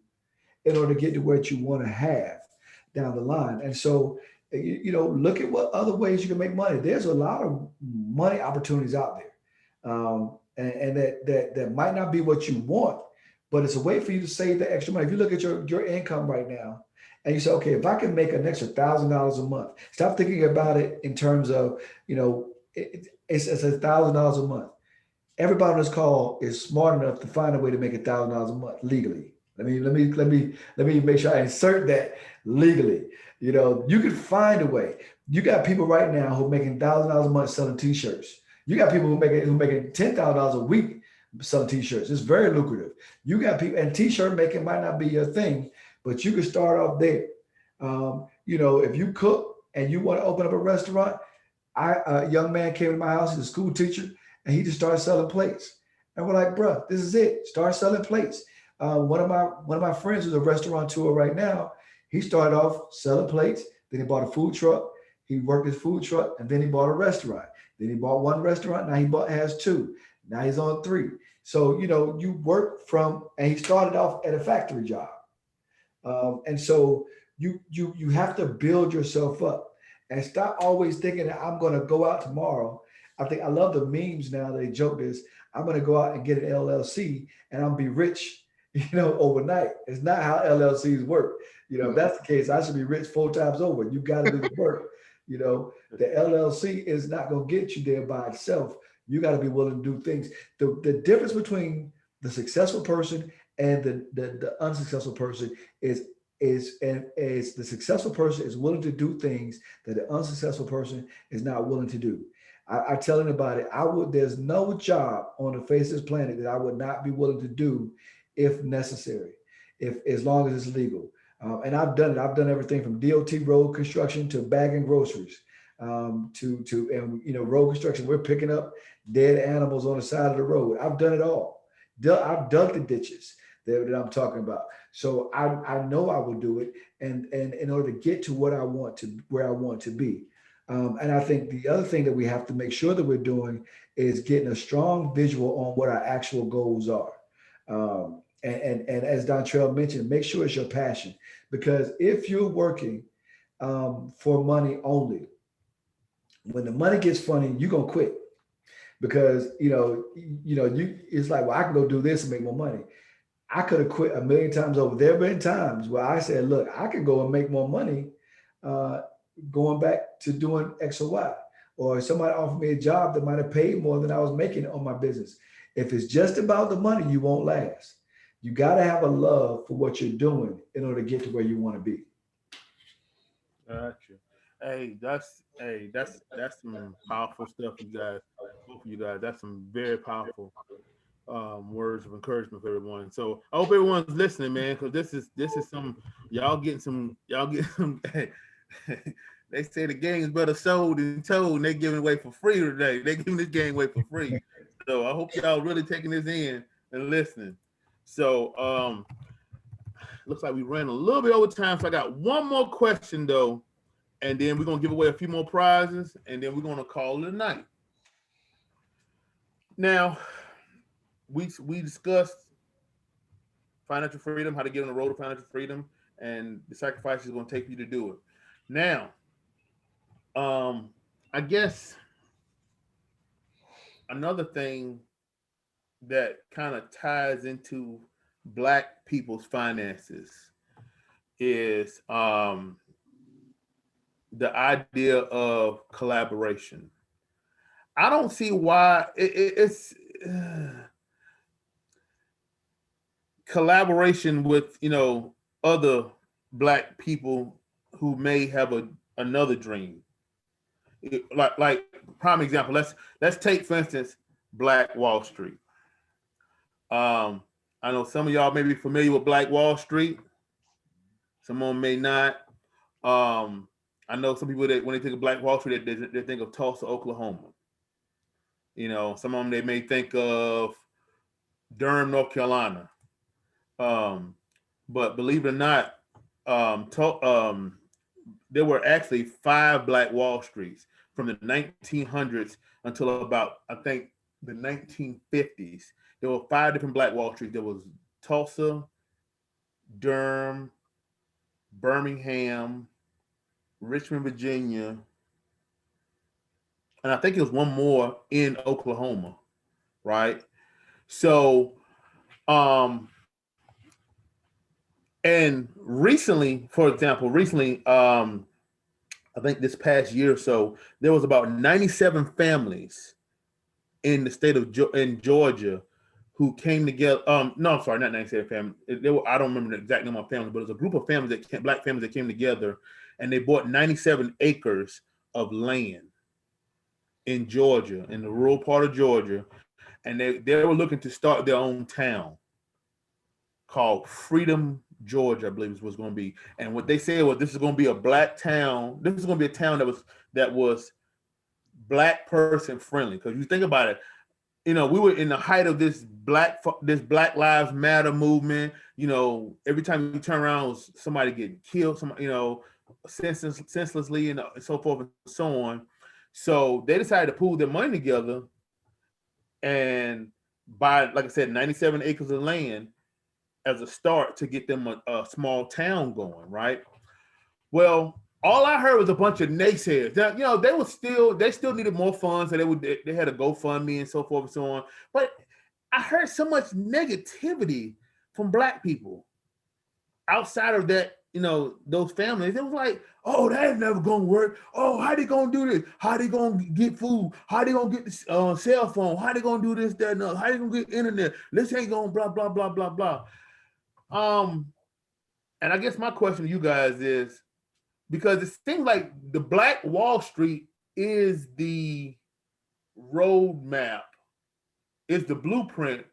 S2: in order to get to what you want to have down the line. And so, look at what other ways you can make money. There's a lot of money opportunities out there, and that might not be what you want, but it's a way for you to save the extra money. If you look at your income right now, and you say, okay, if I can make an extra $1,000 a month, stop thinking about it in terms of, it's $1,000 a month. Everybody on this call is smart enough to find a way to make $1,000 a month legally. Let me make sure I insert that legally. You can find a way. You got people right now who are making $1,000 a month selling t-shirts. You got people who making $10,000 a week selling t-shirts. It's very lucrative. You got people, and t-shirt making might not be your thing, but you can start off there. If you cook and you want to open up a restaurant, a young man came to my house, he's a school teacher, and he just started selling plates. And we're like, bro, this is it. Start selling plates. One of my friends who's a restaurateur right now, he started off selling plates, then he bought a food truck, he worked his food truck, and then he bought a restaurant. Then he bought one restaurant, now he has two. Now he's on three. So, you work and he started off at a factory job. And so you have to build yourself up and stop always thinking that I'm going to go out tomorrow. I love the memes now. They joke this, I'm going to go out and get an LLC and I'm be rich, overnight. It's not how LLCs work. If that's the case, I should be rich 4 times over. You got to do the work. The LLC is not going to get you there by itself. You got to be willing to do things. The difference between the successful person and the unsuccessful person is the successful person is willing to do things that the unsuccessful person is not willing to do. I tell anybody, there's no job on the face of this planet that I would not be willing to do if necessary, as long as it's legal. And I've done it. I've done everything from DOT road construction to bagging groceries, to road construction. We're picking up dead animals on the side of the road. I've done it all. I've dug the ditches that I'm talking about. So I know I will do it, and in order to get to where I want to be. And I think the other thing that we have to make sure that we're doing is getting a strong visual on what our actual goals are. And as Dontrell mentioned, make sure it's your passion, because if you're working for money only, when the money gets funny, you're gonna quit, because it's like, well, I can go do this and make more money. I could have quit a million times over. There have been times where I said, look, I can go and make more money going back to doing X or Y, or somebody offered me a job that might have paid more than I was making on my business. If it's just about the money, you won't last. You got to have a love for what you're doing in order to get to where you want to be.
S1: Gotcha. That's some powerful stuff, you guys. Both of you guys. That's some very powerful words of encouragement for everyone. So I hope everyone's listening, man, because this is some y'all getting some. They say the game is better sold than told, and they giving it away for free today. They giving this game away for free. So I hope y'all really taking this in and listening. So looks like we ran a little bit over time. So I got one more question though, and then we're gonna give away a few more prizes, and then we're gonna call it a night. Now, we discussed financial freedom, how to get on the road to financial freedom, and the sacrifices it's going to take you to do it. Now, I guess another thing that kind of ties into Black people's finances is the idea of collaboration. I don't see why it's collaboration with other Black people who may have another dream. Like prime example, let's take for instance Black Wall Street. I know some of y'all may be familiar with Black Wall Street. Some of them may not. I know some people that when they think of Black Wall Street, they think of Tulsa, Oklahoma. Some of them they may think of Durham, North Carolina. But believe it or not, there were actually 5 Black Wall Streets from the 1900s until about, I think, the 1950s. There were 5 different Black Wall Streets. There was Tulsa, Durham, Birmingham, Richmond, Virginia, and I think it was one more in Oklahoma, right? So, and recently, for example, I think this past year or so, there was about 97 families in the state of in Georgia who came together. No, I'm sorry, not 97 families. I don't remember the exact number of families, but it was a group of families Black families that came together, and they bought 97 acres of land in Georgia, in the rural part of Georgia, and they were looking to start their own town called Freedom, Georgia, I believe it was going to be. And what they said was this is going to be a Black town. This is going to be a town that was Black person friendly. Because you think about it, we were in the height of this Black Lives Matter movement. Every time you turn around, somebody getting killed, senselessly, and so forth and so on. So they decided to pool their money together and buy, like I said, 97 acres of land as a start to get them a small town going, right? Well, all I heard was a bunch of naysayers. Now, they still needed more funds, so they had a GoFundMe and so forth and so on. But I heard so much negativity from Black people outside of that, those families. It was like, oh, that's never gonna work. Oh, how they gonna do this? How they gonna get food? How they gonna get the cell phone? How they gonna do this, that, and how they gonna get internet? This ain't gonna blah, blah, blah, blah, blah. And I guess my question to you guys is, because it seems like the Black Wall Street is the roadmap, is the blueprint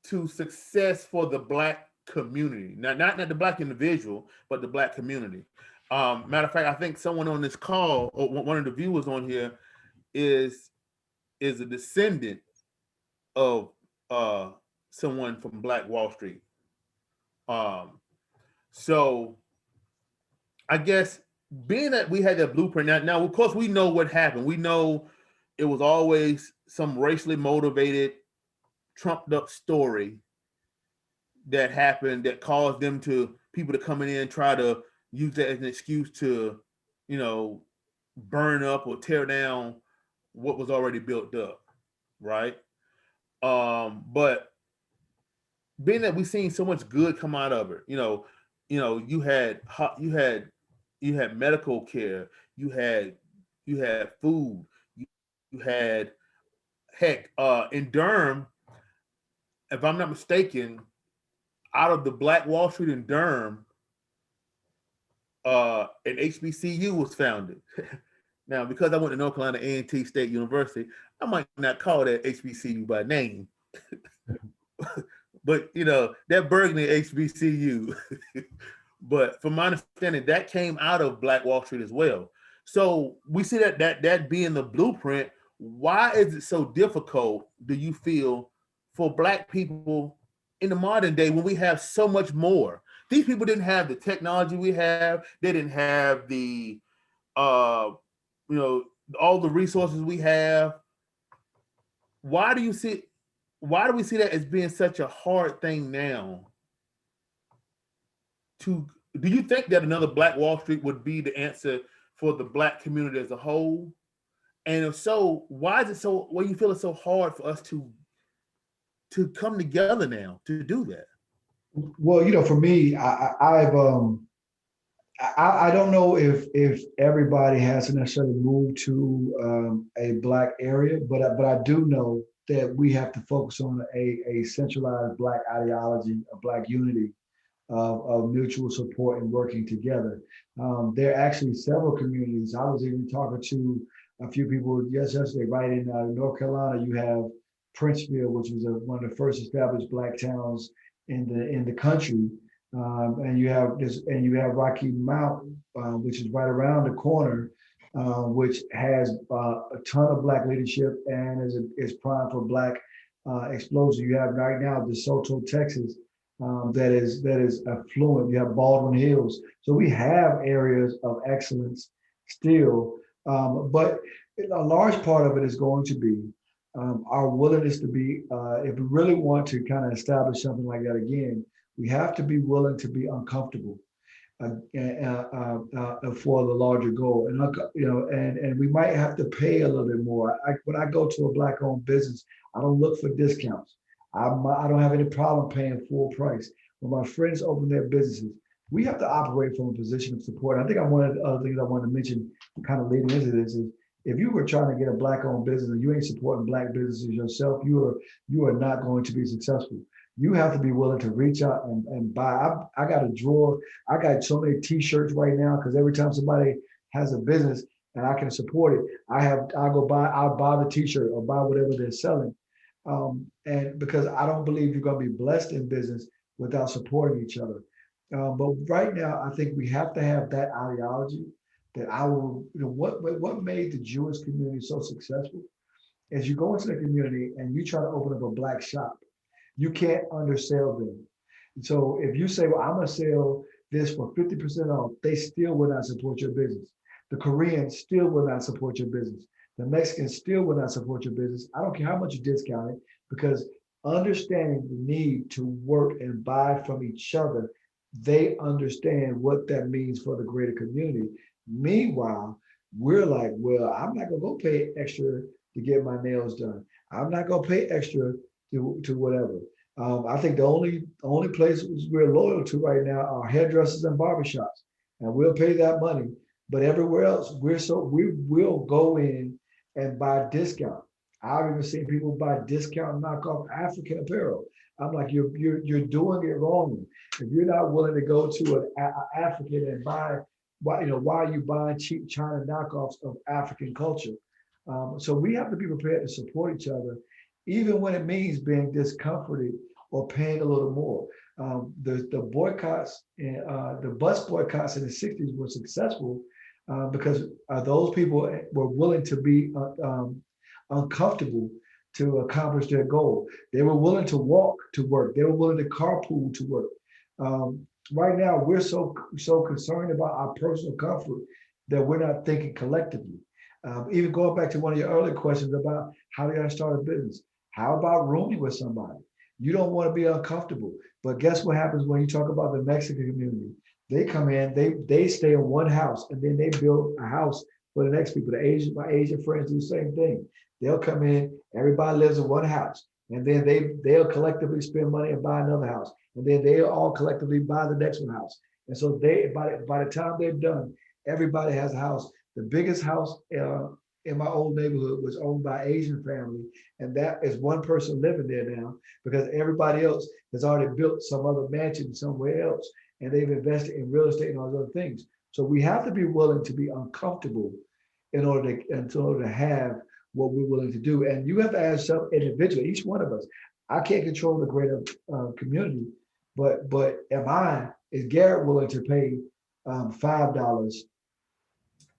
S1: to success for the Black community. Now, not the Black individual, but the Black community. Matter of fact, I think someone on this call, or one of the viewers on here, is a descendant of someone from Black Wall Street. So I guess being that we had that blueprint, now of course we know what happened. We know it was always some racially motivated, trumped up story that happened that caused people to come in and try to use that as an excuse to, burn up or tear down what was already built up, right? But being that we've seen so much good come out of it, you had medical care, you had food, you had in Durham, if I'm not mistaken, out of the Black Wall Street in Durham, an HBCU was founded. Now, because I went to North Carolina A&T State University, I might not call that HBCU by name. But that Berkeley HBCU. But from my understanding, that came out of Black Wall Street as well. So we see that being the blueprint. Why is it so difficult, do you feel, for Black people in the modern day when we have so much more? These people didn't have the technology we have. They didn't have the, all the resources we have. Why do we see that as being such a hard thing now? Do you think that another Black Wall Street would be the answer for the Black community as a whole? And if so, why do you feel it's so hard for us to come together now to do that?
S2: Well, for me, I don't know if everybody has to necessarily move to a Black area, but I do know that we have to focus on a centralized Black ideology, a Black unity of mutual support and working together. There are actually several communities. I was even talking to a few people yesterday, right in North Carolina. You have Princeville, which was one of the first established Black towns in the country. And you have Rocky Mount, which is right around the corner. which has a ton of Black leadership and is primed for Black explosion. You have right now DeSoto, Texas, that is affluent. You have Baldwin Hills. So we have areas of excellence still, but a large part of it is going to be our willingness to be, if we really want to kind of establish something like that again, we have to be willing to be uncomfortable for the larger goal. And and we might have to pay a little bit more. When I go to a Black-owned business, I don't look for discounts. I don't have any problem paying full price. When my friends open their businesses, we have to operate from a position of support. I think one of the other things I want to mention, kind of leading into this, is if you were trying to get a Black-owned business and you ain't supporting Black businesses yourself, you are not going to be successful. You have to be willing to reach out and buy. I got a drawer. I got so many T-shirts right now because every time somebody has a business and I can support it, I'll buy the T-shirt or buy whatever they're selling. And because I don't believe you're going to be blessed in business without supporting each other. But right now, I think we have to have that ideology that what made the Jewish community so successful is you go into the community and you try to open up a Black shop. You can't undersell them. So if you say, well, I'm going to sell this for 50% off, they still will not support your business. The Koreans still will not support your business. The Mexicans still will not support your business. I don't care how much you discount it, because understanding the need to work and buy from each other, they understand what that means for the greater community. Meanwhile, we're like, well, I'm not going to go pay extra to get my nails done. I'm not going to pay extra to whatever. I think the only places we're loyal to right now are hairdressers and barbershops, and we'll pay that money. But everywhere else, we will go in and buy discount. I've even seen people buy discount knockoff African apparel. I'm like, you're doing it wrong. If you're not willing to go to an African and buy, why are you buying cheap China knockoffs of African culture? So we have to be prepared to support each other, even when it means being discomforted or paying a little more. The boycotts, the bus boycotts in the 60s were successful because those people were willing to be uncomfortable to accomplish their goal. They were willing to walk to work. They were willing to carpool to work. Right now, we're so concerned about our personal comfort that we're not thinking collectively. Even going back to one of your earlier questions about how do I start a business? How about rooming with somebody? You don't want to be uncomfortable. But guess what happens when you talk about the Mexican community? They come in, they stay in one house, and then they build a house for the next people. My Asian friends do the same thing. They'll come in, everybody lives in one house, and then they'll collectively spend money and buy another house. And then they'll all collectively buy the next one house. And so by the time they're done, everybody has a house. The biggest house in my old neighborhood was owned by an Asian family, and that is one person living there now because everybody else has already built some other mansion somewhere else, and they've invested in real estate and all those other things. So we have to be willing to be uncomfortable in order to have what we're willing to do. And you have to ask yourself individually, each one of us. I can't control the greater community, but is Garrett willing to pay $5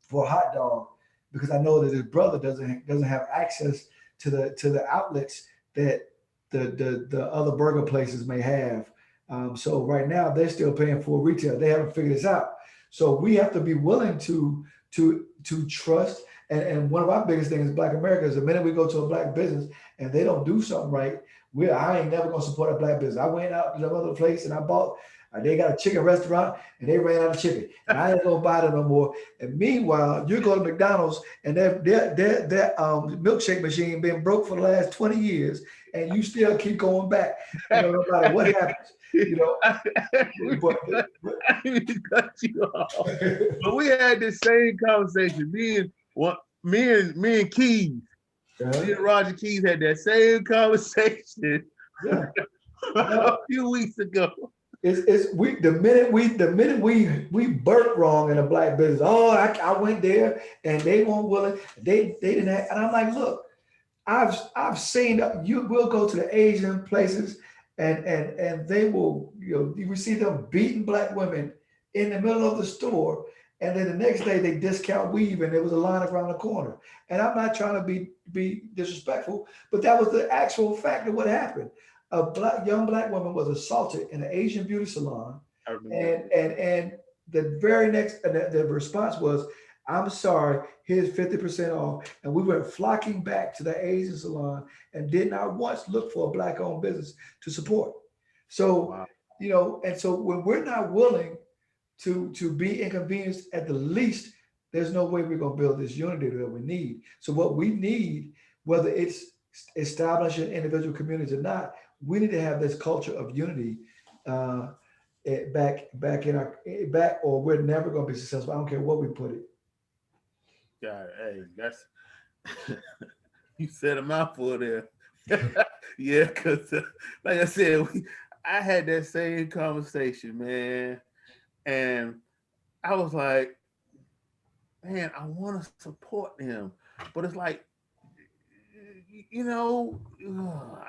S2: for a hot dog because I know that his brother doesn't have access to the outlets that the other burger places may have. So right now they're still paying full retail. They haven't figured this out. So we have to be willing to trust. And one of our biggest things in Black America is the minute we go to a Black business and they don't do something right, I ain't never gonna support a Black business. I went out to the other place and I bought. They got a chicken restaurant and they ran out of chicken, and I ain't gonna buy them no more. And meanwhile, you go to McDonald's and their milkshake machine been broke for the last 20 years, and you still keep going back. No matter what happens,
S1: I didn't mean to cut you off. But we had this same conversation. Me and Keys, me and Roger Keys had that same conversation a few weeks ago.
S2: The minute we burped wrong in a Black business. Oh, I went there and they weren't willing. They didn't have, and I'm like, look, I've seen you will go to the Asian places and they will, you see them beating Black women in the middle of the store, And then the next day they discount weave and there was a line around the corner. And I'm not trying to be disrespectful, but that was the actual fact of what happened. A young black woman was assaulted in an Asian beauty salon.
S1: I remember.
S2: And the very next, the response was, I'm sorry, here's 50% off. And we went flocking back to the Asian salon and did not once look for a black owned business to support. So,
S1: Wow.
S2: you know, and so when we're not willing to be inconvenienced at the least, there's no way we're going to build this unity that we need. So what we need, whether it's establishing individual communities or not, we need to have this culture of unity back in our back, or we're never going to be successful. I don't care what we put it.
S1: Yeah, hey, that's you said a mouthful there. Yeah, because like I said, I had that same conversation, man, and I was like, man, I want to support him, but it's like, you know,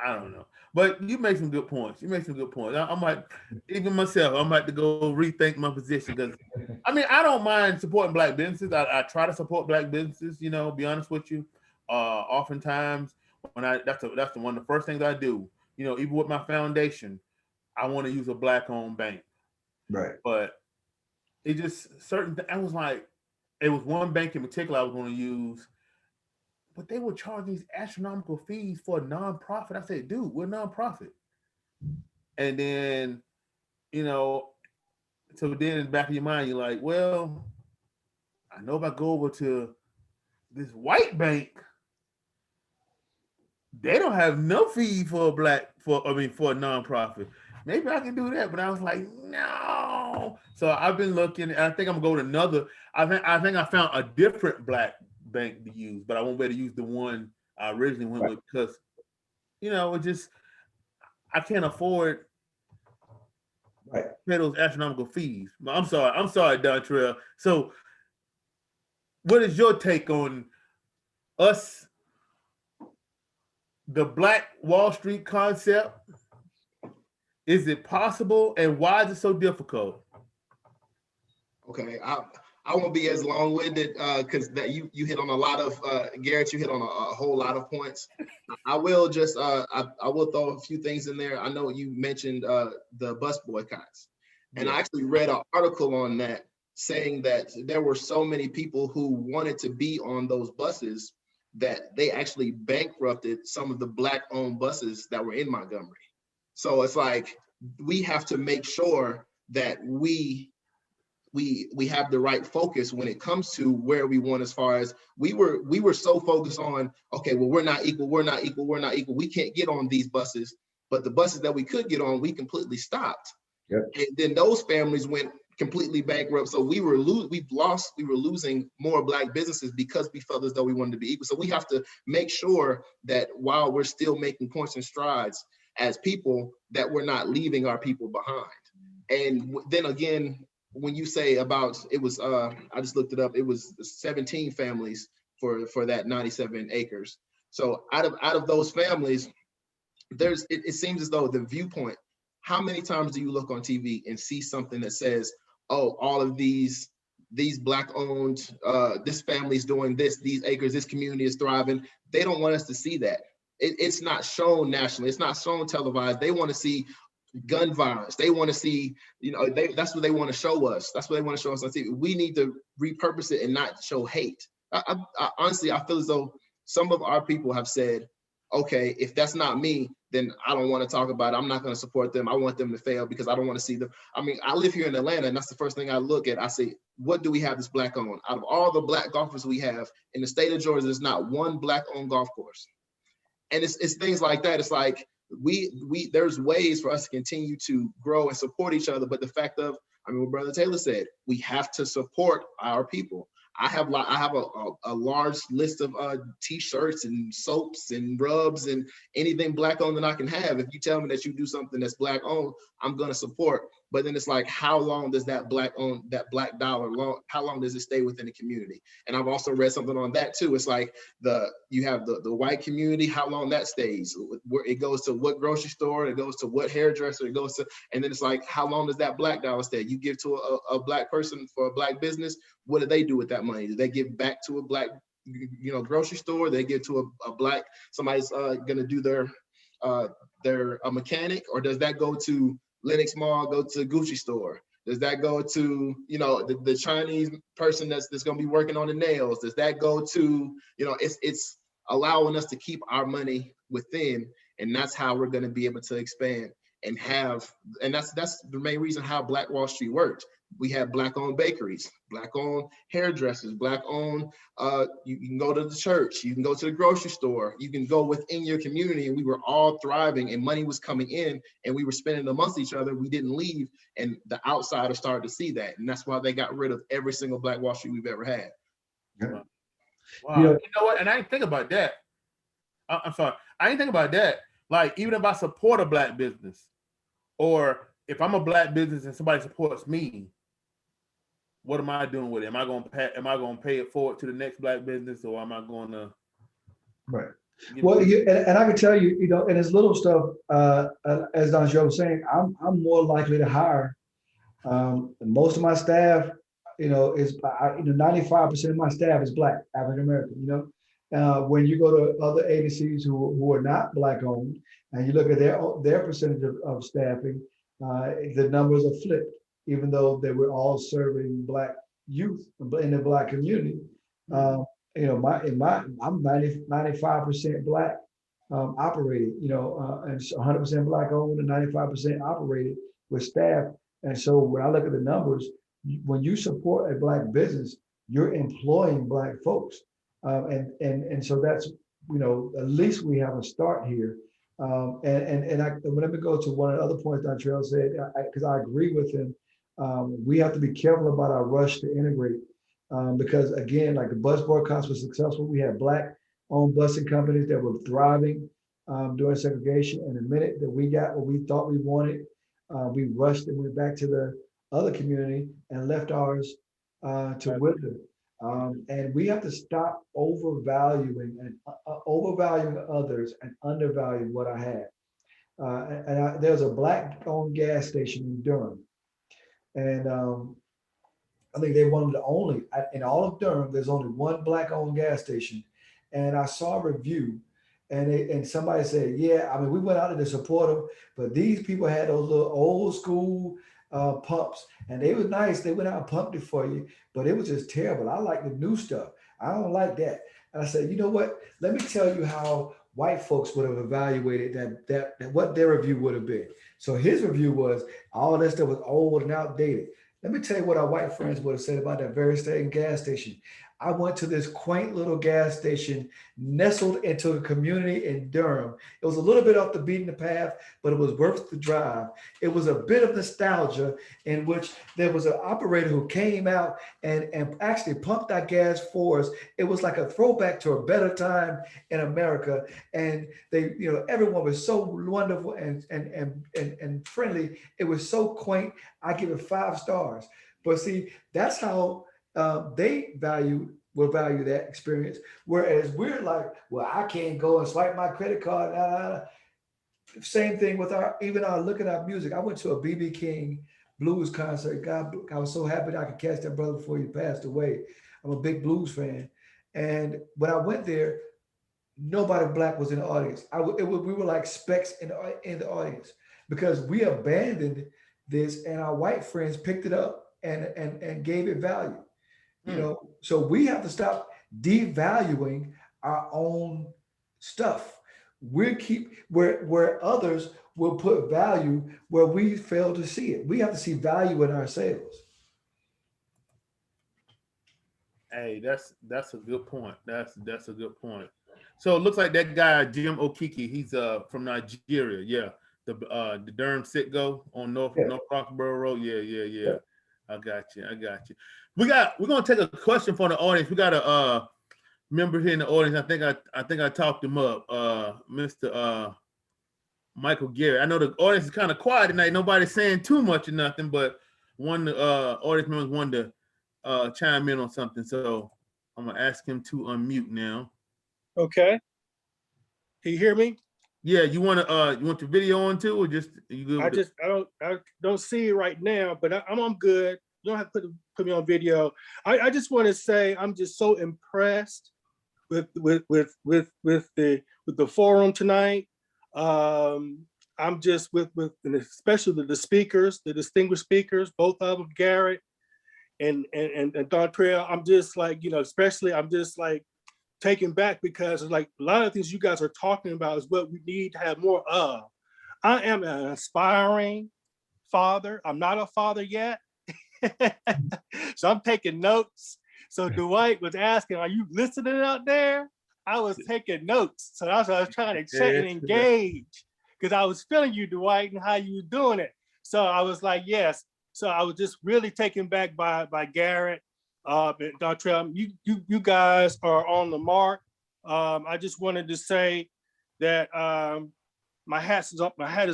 S1: I don't know. But you make some good points. You make some good points. I might, even myself, I might to go rethink my position because, I mean, I don't mind supporting black businesses. I try to support black businesses. You know, be honest with you. Oftentimes, when that's the one of the first things I do. You know, even with my foundation, I want to use a black-owned bank.
S2: Right.
S1: But it just certain. I was like, it was one bank in particular I was going to use. But they were charging these astronomical fees for a nonprofit. I said, dude, we're a nonprofit. And then, you know, so then in the back of your mind, you're like, well, I know if I go over to this white bank, they don't have no fee for for a nonprofit. Maybe I can do that. But I was like, no. So I've been looking, and I think I'm going to another. I think I found a different black bank to use, but I won't be able to use the one I originally went with because, you know, it just, I can't afford
S2: Right.
S1: pay those astronomical fees. I'm sorry, Dontrell. So what is your take on us, the Black Wall Street concept? Is it possible, and why is it so difficult?
S3: Okay, I won't be as long-winded because that you hit on a lot of Garrett. You hit on a whole lot of points. I will just I will throw a few things in there. I know you mentioned the bus boycotts, and I actually read an article on that saying that there were so many people who wanted to be on those buses that they actually bankrupted some of the Black-owned buses that were in Montgomery. So it's like we have to make sure that we have the right focus when it comes to where we want. As far as we were so focused on, okay, well, we're not equal, we can't get on these buses, but the buses that we could get on, we completely stopped.
S2: Yep.
S3: And then those families went completely bankrupt. So we were losing more Black businesses because we felt as though we wanted to be equal. So we have to make sure that while we're still making points and strides as people, that we're not leaving our people behind. And then again, when you say about, it was, I just looked it up, it was 17 families for that 97 acres. So out of those families, it seems as though the viewpoint, how many times do you look on TV and see something that says, oh, all of these Black owned, this family's doing this, these acres, this community is thriving. They don't want us to see that. It's not shown nationally. It's not shown televised. They want to see gun violence. They want to see, you know, that's what they want to show us. That's what they want to show us on TV. We need to repurpose it and not show hate. I honestly, I feel as though some of our people have said, okay, if that's not me, then I don't want to talk about it. I'm not going to support them. I want them to fail because I don't want to see them. I mean, I live here in Atlanta, and that's the first thing I look at. I say, what do we have this Black owned? Out of all the Black golfers we have in the state of Georgia, there's not one Black owned golf course. And it's things like that. It's like there's ways for us to continue to grow and support each other. But the fact of, I mean, what Brother Taylor said, we have to support our people. I have a large list of T-shirts and soaps and rubs and anything Black owned that I can have. If you tell me that you do something that's Black owned, I'm going to support. But then it's like, how long does that black dollar how long does it stay within the community? And I've also read something on that too. It's like you have the white community, how long that stays. Where it goes to what grocery store, it goes to what hairdresser, it goes to, and then it's like, how long does that black dollar stay? You give to a black person for a black business, what do they do with that money? Do they give back to a black, grocery store? They give to a black, somebody's gonna do their a mechanic, or does that go to Lenox Mall, go to Gucci store? Does that go to, the Chinese person that's going to be working on the nails? Does that go to, it's allowing us to keep our money within, and that's how we're going to be able to expand and that's the main reason how Black Wall Street works. We have Black-owned bakeries, Black-owned hairdressers, Black-owned, you can go to the church, you can go to the grocery store, you can go within your community, and we were all thriving and money was coming in and we were spending amongst each other. We didn't leave, and the outsiders started to see that. And that's why they got rid of every single Black Wall Street we've ever had.
S2: Yeah.
S1: Wow. You know what? And I didn't think about that. I'm sorry. I didn't think about that. Like, even if I support a Black business, or if I'm a Black business and somebody supports me, what am I doing with it? Am I going to pay it forward to the next Black business, or am I going to?
S2: Right. Well, and I can tell you, and it's little stuff. As Dontrell was saying, I'm more likely to hire. Most of my staff, is 95% of my staff is Black, African American. When you go to other agencies who are not Black owned, and you look at their percentage of staffing, the numbers are flipped. Even though they were all serving Black youth in the Black community, I'm 95% Black operated, and 100% Black owned and 95% operated with staff. And so when I look at the numbers, when you support a Black business, you're employing Black folks, and so that's at least we have a start here. And let me go to one of the other points Dontrell said, because I agree with him. We have to be careful about our rush to integrate, because again, like the bus boycotts were successful. We had Black-owned busing companies that were thriving during segregation. And the minute that we got what we thought we wanted, we rushed and went back to the other community and left ours to wither. And we have to stop overvaluing others and undervaluing what I had. There's a Black-owned gas station in Durham. And I think they're one of the only, in all of Durham, there's only one Black-owned gas station. And I saw a review, and somebody said, yeah, we went out there to support them, but these people had those little old school pumps, and they were nice. They went out and pumped it for you, but it was just terrible. I like the new stuff. I don't like that. And I said, you know what? Let me tell you how white folks would have evaluated that what their review would have been. So his review was all that stuff was old and outdated. Let me tell you what our white friends would have said about that very same gas station. I went to this quaint little gas station nestled into a community in Durham. It was a little bit off the beaten path, but it was worth the drive. It was a bit of nostalgia in which there was an operator who came out and actually pumped our gas for us. It was like a throwback to a better time in America. And they, everyone was so wonderful and friendly. It was so quaint. I give it 5 stars. But see, that's how they will value that experience. Whereas we're like, well, I can't go and swipe my credit card. Same thing with our look at our music. I went to a B.B. King blues concert. God, I was so happy that I could catch that brother before he passed away. I'm a big blues fan. And when I went there, nobody Black was in the audience. We were like specks in the audience, because we abandoned this and our white friends picked it up and gave it value. So we have to stop devaluing our own stuff. Where others will put value where we fail to see it. We have to see value in ourselves.
S1: Hey, that's a good point. That's a good point. So it looks like that guy Jim Okiki, he's from Nigeria. Yeah, the Durham Sitgo on North Roxborough Road. Yeah. I got you. We're gonna take a question from the audience. We got a member here in the audience. I think I talked him up. Mr. Michael Garrett. I know the audience is kind of quiet tonight. Nobody's saying too much or nothing, but one audience members wanted to chime in on something. So I'm gonna ask him to unmute now.
S5: Okay. Can you hear me?
S1: Yeah, you want your video on too, or just you good?
S5: I don't see it right now, but I'm good. You don't have to put me on video. I just want to say I'm just so impressed with the forum tonight. I'm just and especially the speakers, the distinguished speakers, both of them, Garrett and Dontrell. I'm just like, especially I'm just like taken back because it's like a lot of things you guys are talking about is what we need to have more of. I am an aspiring father. I'm not a father yet. So I'm taking notes. So Dwight was asking, are you listening out there? I was taking notes. So that's what I was trying to check and engage because I was feeling you, Dwight, and how you were doing it. So I was like, yes. So I was just really taken back by Garrett, Dontrell. You guys are on the mark. I just wanted to say that my hat is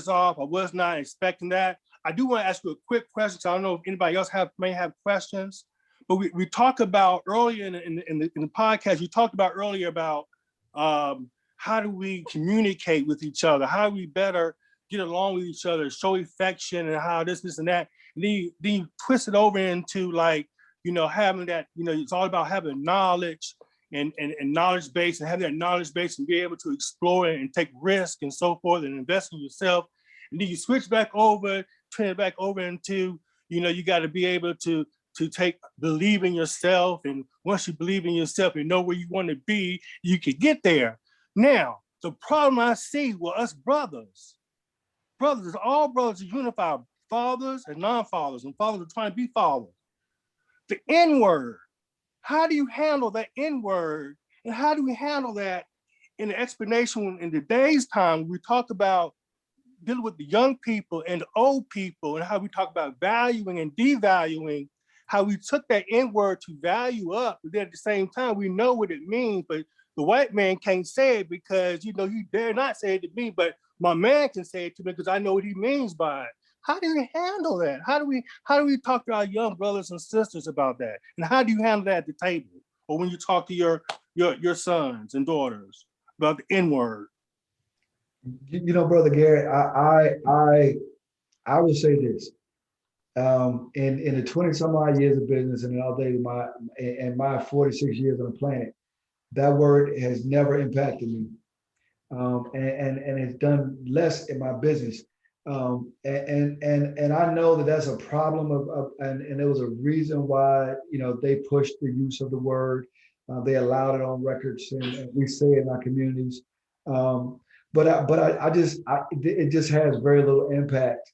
S5: off. I was not expecting that. I do want to ask you a quick question. So I don't know if anybody else may have questions, but we talked about earlier in the podcast. You talked about earlier about how do we communicate with each other? How do we better get along with each other, show affection, and how this and that. And then you twist it over into like, having that, it's all about having knowledge and knowledge base, and having that knowledge base and be able to explore and take risk and so forth and invest in yourself. And then you switch back over, turn it back over into, you got to be able to believe in yourself. And once you believe in yourself and know where you want to be, you can get there. Now, the problem I see with us brothers, all brothers are unified, fathers and non-fathers, and fathers are trying to be fathers. The N-word, how do you handle that N-word? And how do we handle that in the explanation in today's time? We talk about dealing with the young people and the old people, and how we talk about valuing and devaluing, how we took that N-word to value up, but then at the same time, we know what it means, but the white man can't say it because, he dare not say it to me, but my man can say it to me because I know what he means by it. How do we handle that? How do we talk to our young brothers and sisters about that? And how do you handle that at the table? Or when you talk to your sons and daughters about the N-word?
S2: Brother Garrett, I will say this. In the 20 some odd years of business and all day my 46 years on the planet, that word has never impacted me. And it's done less in my business. And I know that that's a problem and there was a reason why, they pushed the use of the word. They allowed it on records and we say it in our communities. It just has very little impact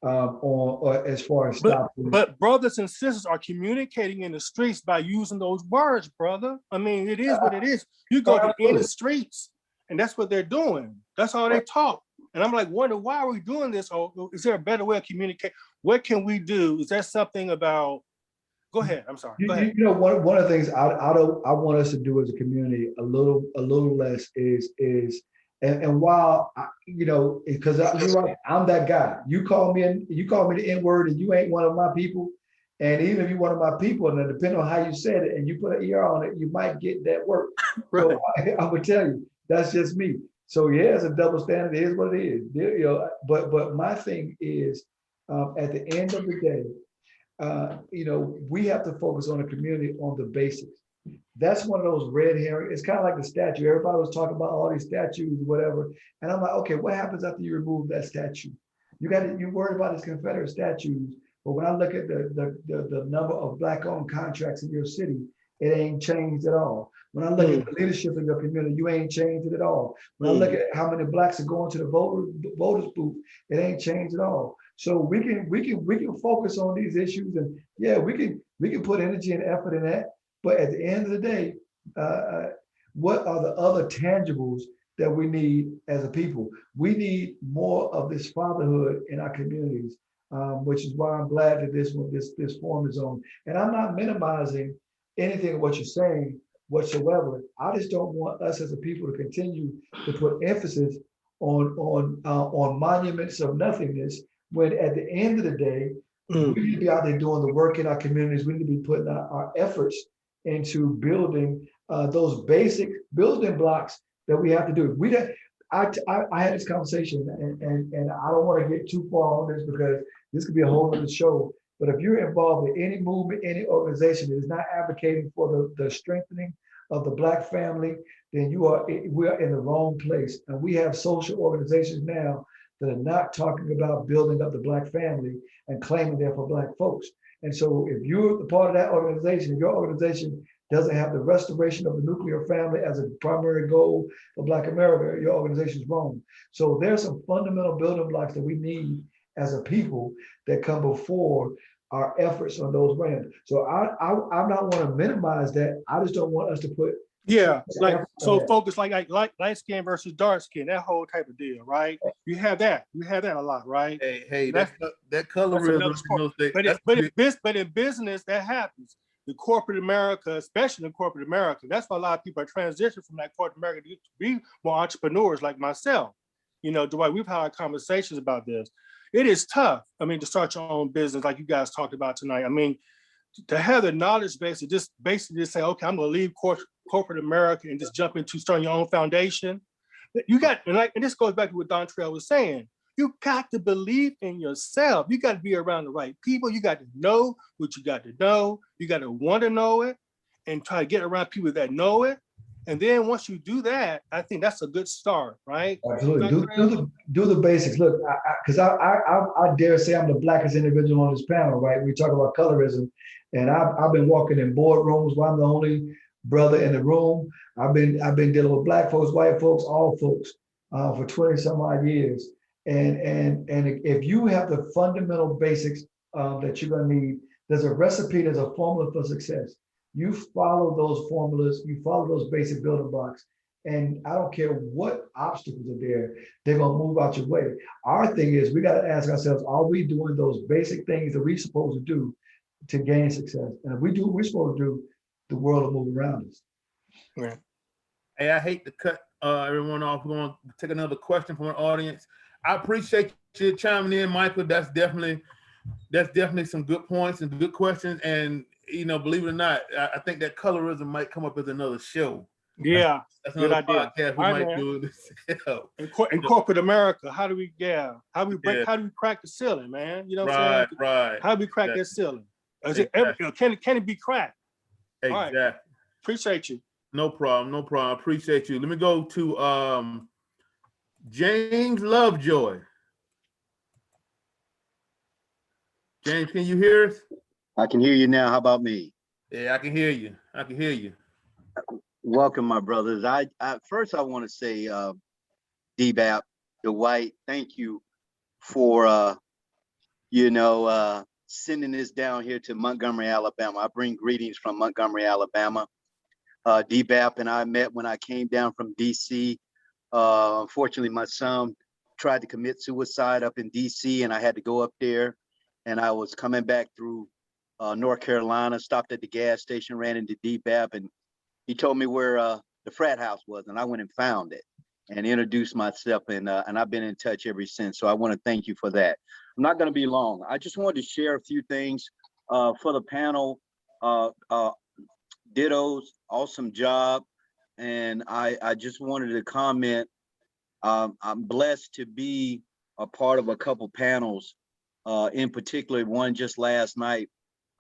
S2: on as far as stopping.
S5: But brothers and sisters are communicating in the streets by using those words, brother. I mean, it is what it is. You go in the streets and that's what they're doing. That's how they talk. And I'm like, wonder why are we doing this? Or is there a better way of communicating? What can we do? Is there something about? Go ahead. I'm sorry. Go ahead.
S2: One of the things I want us to do as a community a little less is and while because you're right, I'm that guy. You call me the N-word and you ain't one of my people. And even if you're one of my people, and then depending on how you said it and you put an ER on it, you might get that work. Right. So I would tell you, that's just me. So yeah, it's a double standard. It is what it is. But my thing is, at the end of the day, we have to focus on the community, on the basics. That's one of those red herring. It's kind of like the statue. Everybody was talking about all these statues, whatever. And I'm like, okay, what happens after you remove that statue? You're worried about these Confederate statues. But when I look at the number of Black-owned contracts in your city, it ain't changed at all. When I look at the leadership in your community, you ain't changed it at all. When I look at how many Blacks are going to the voters booth, it ain't changed at all. So we can focus on these issues, and yeah, we can put energy and effort in that. But at the end of the day, what are the other tangibles that we need as a people? We need more of this fatherhood in our communities, which is why I'm glad that this forum is on. And I'm not minimizing anything of what you're saying whatsoever. I just don't want us as a people to continue to put emphasis on monuments of nothingness, when at the end of the day,
S5: Mm.
S2: we need to be out there doing the work in our communities. We need to be putting our efforts into building those basic building blocks that we have to do. I had this conversation, and I don't want to get too far on this because this could be a whole other show. But if you're involved in any movement, any organization that is not advocating for the strengthening of the Black family, then we are in the wrong place. And we have social organizations now that are not talking about building up the Black family and claiming they're for Black folks. And so if you're the part of that organization, if your organization doesn't have the restoration of the nuclear family as a primary goal for Black America, your organization is wrong. So there's some fundamental building blocks that we need as a people that come before our efforts on those brands. So I'm not want to minimize that. I just don't want us to put
S5: like so focus like light skin versus dark skin, that whole type of deal, right? You have that a lot, right?
S1: Hey, that colorism.
S5: But in business, that happens. The corporate America, especially in corporate America, that's why a lot of people are transitioning from that corporate America to be more entrepreneurs like myself. You know, Dwight, we've had conversations about this. It is tough. I mean, to start your own business, like you guys talked about tonight. I mean, to have the knowledge base to just basically say, okay, I'm going to leave corporate America and just jump into starting your own foundation. You got, and this goes back to what Dontrell was saying. You got to believe in yourself. You got to be around the right people. You got to know what you got to know. You got to want to know it and try to get around people that know it. And then once you do that, I think that's a good start, right?
S2: Absolutely. Do the basics. Look, because I dare say I'm the Blackest individual on this panel, right? We talk about colorism, and I've been walking in boardrooms where I'm the only brother in the room. I've been dealing with Black folks, white folks, all folks for 20 some odd years. And if you have the fundamental basics that you're gonna need, there's a recipe, there's a formula for success. You follow those formulas, you follow those basic building blocks, and I don't care what obstacles are there, they're gonna move out your way. Our thing is we gotta ask ourselves, are we doing those basic things that we're supposed to do to gain success? And if we do what we're supposed to do, the world will move around us.
S5: Yeah.
S1: Hey, I hate to cut everyone off. We're gonna take another question from our audience. I appreciate you chiming in, Michael. That's definitely some good points and good questions. And you know, believe it or not, I think that colorism might come up as another show.
S5: Yeah,
S1: that's another
S5: good idea.
S1: podcast we might do.
S5: In corporate America, how do we crack the ceiling, man? You know what I'm saying?
S1: Right.
S5: How do we crack that ceiling? Can it be cracked?
S1: Exactly.
S5: Right. Appreciate you.
S1: No problem. I appreciate you. Let me go to James Lovejoy. James, can you hear us?
S6: I can hear you now. How about me?
S1: Yeah, I can hear you.
S6: Welcome, my brothers. First I want to say, DBAP, Dwight, thank you for sending this down here to Montgomery, Alabama. I bring greetings from Montgomery, Alabama. DBAP and I met when I came down from DC. Unfortunately, my son tried to commit suicide up in DC, and I had to go up there. And I was coming back through North Carolina, stopped at the gas station, ran into DBAP, and he told me where the frat house was, and I went and found it and introduced myself, and I've been in touch ever since. So I want to thank you for that. I'm not going to be long. I just wanted to share a few things for the panel. Dittos, awesome job. And I just wanted to comment. I'm blessed to be a part of a couple panels, in particular, one just last night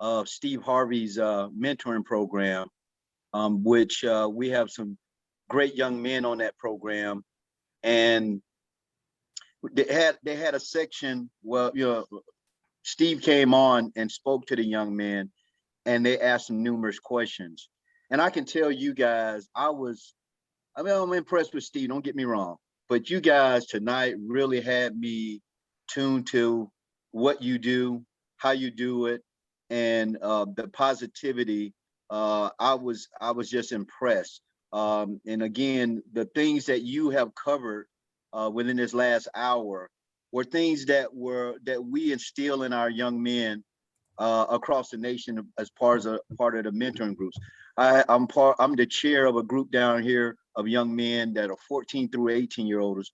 S6: of Steve Harvey's mentoring program, which we have some great young men on that program. And they had a section where, Steve came on and spoke to the young men, and they asked him numerous questions. And I can tell you guys, I'm impressed with Steve, don't get me wrong, but you guys tonight really had me tuned to what you do, how you do it, and the positivity. I was just impressed. And again, the things that you have covered within this last hour were things that we instill in our young men across the nation as part of the mentoring groups. I'm the chair of a group down here of young men that are 14 through 18-year-olds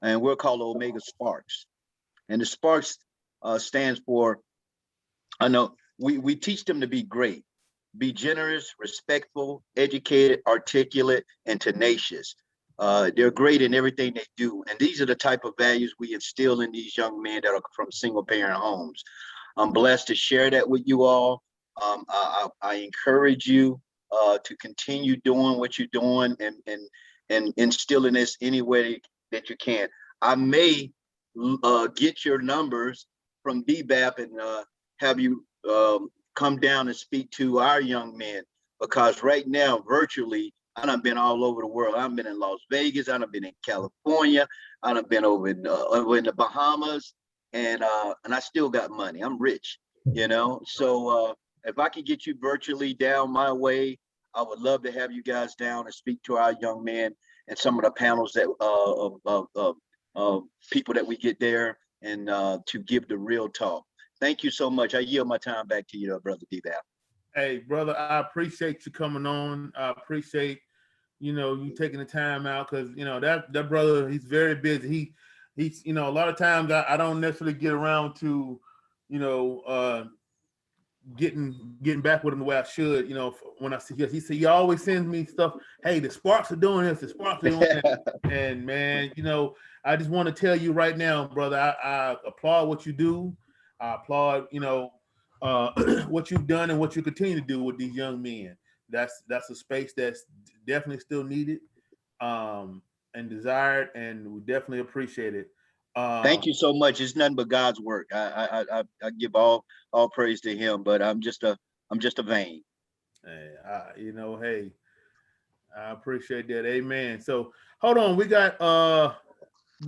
S6: and we're called Omega Sparks. And the Sparks stands for, I know, we teach them to be great, be generous, respectful, educated, articulate, and tenacious. They're great in everything they do. And these are the type of values we instill in these young men that are from single parent homes. I'm blessed to share that with you all. I encourage you to continue doing what you're doing and instilling this any way that you can. I may get your numbers from DBAP and have you come down and speak to our young men, because right now, virtually, I done been all over the world. I've been in Las Vegas. I've been in California. I've been over in the Bahamas, and I still got money. I'm rich, you know. So if I can get you virtually down my way, I would love to have you guys down and speak to our young men and some of the panels that of people that we get there, and to give the real talk. Thank you so much. I yield my time back to you, Brother DBAP.
S1: Hey, brother, I appreciate you coming on. I appreciate, you taking the time out, because, that brother, he's very busy. He's, a lot of times I don't necessarily get around to, getting back with him the way I should, when I see, he always sends me stuff. Hey, the Sparks are doing this, the Sparks are doing that. And man, I just want to tell you right now, brother, I applaud what you do. I applaud, what you've done and what you continue to do with these young men. That's a space that's definitely still needed, and desired, and we definitely appreciate it.
S6: Thank you so much. It's nothing but God's work. I give all praise to Him, but I'm just a vein.
S1: Hey, hey, I appreciate that. Amen. So hold on, we got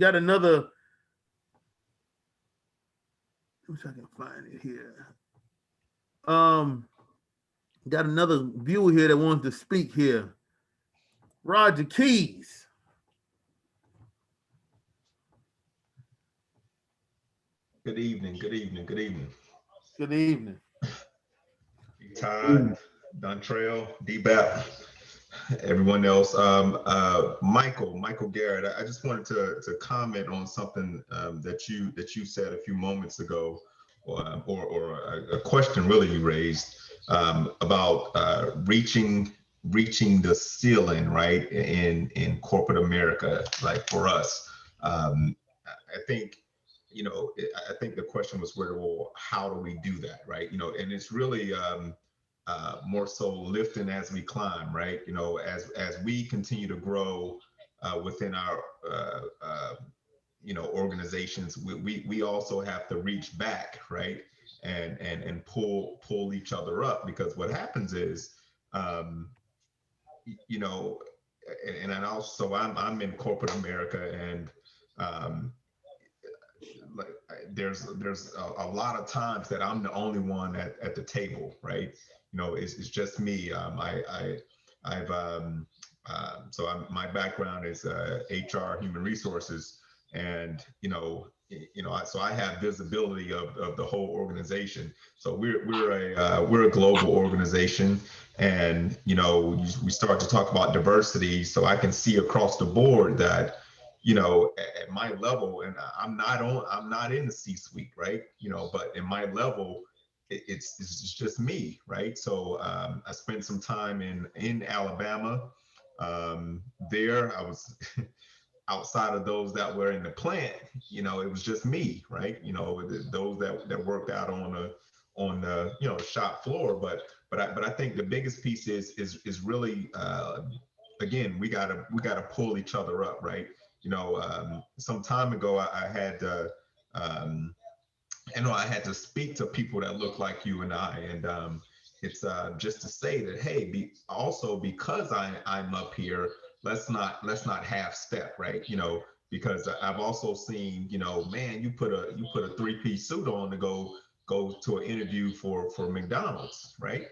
S1: another. Let me see if I can find it here. Got another viewer here that wants to speak here. Roger Keys.
S7: Good evening. Good evening. Good evening.
S1: Good evening.
S7: G.Todd, Dontrell, DBAP, everyone else. Michael Garrett. I just wanted to comment on something that you said a few moments ago, or a question really you raised about reaching the ceiling, right, in corporate America, like for us. I think. I think the question was, well, how do we do that, right? And it's really more so lifting as we climb, right? As we continue to grow within our organizations, we also have to reach back, right? And pull each other up, because what happens is, and also I'm in corporate America, and like there's a lot of times that I'm the only one at the table, right? It's just me. My background is HR, human resources, and so I have visibility of the whole organization. So we're a global organization, and we start to talk about diversity. So I can see across the board that at my level, and I'm not in the C-suite, right? But in my level, it's just me, right? So I spent some time in Alabama. There, I was outside of those that were in the plant. It was just me, right? Those that worked out on the shop floor. But I think the biggest piece is really again, we gotta pull each other up, right? Some time ago, I had I had to speak to people that look like you and I, and it's just to say that, hey, also because I'm up here, let's not half step, right? Because I've also seen, man, you put a 3-piece suit on to go to an interview for McDonald's, right?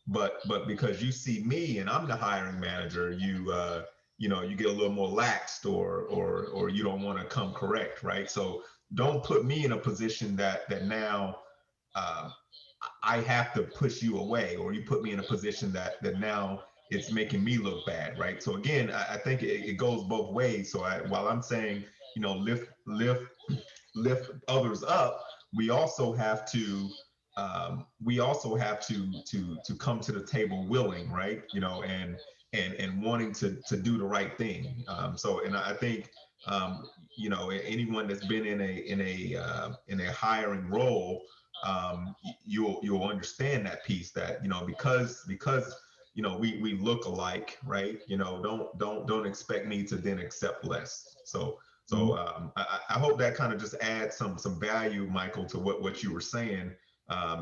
S7: But because you see me and I'm the hiring manager, you get a little more laxed, or you don't want to come correct, right? So don't put me in a position that now I have to push you away, or you put me in a position that now it's making me look bad, right? So again, I think it goes both ways. So while I'm saying, lift others up, we also have to come to the table willing, right? And wanting to do the right thing. And I think anyone that's been in a hiring role, you'll understand that piece, that because we look alike, right? Don't expect me to then accept less. So I hope that kind of just adds some value, Michael, to what you were saying,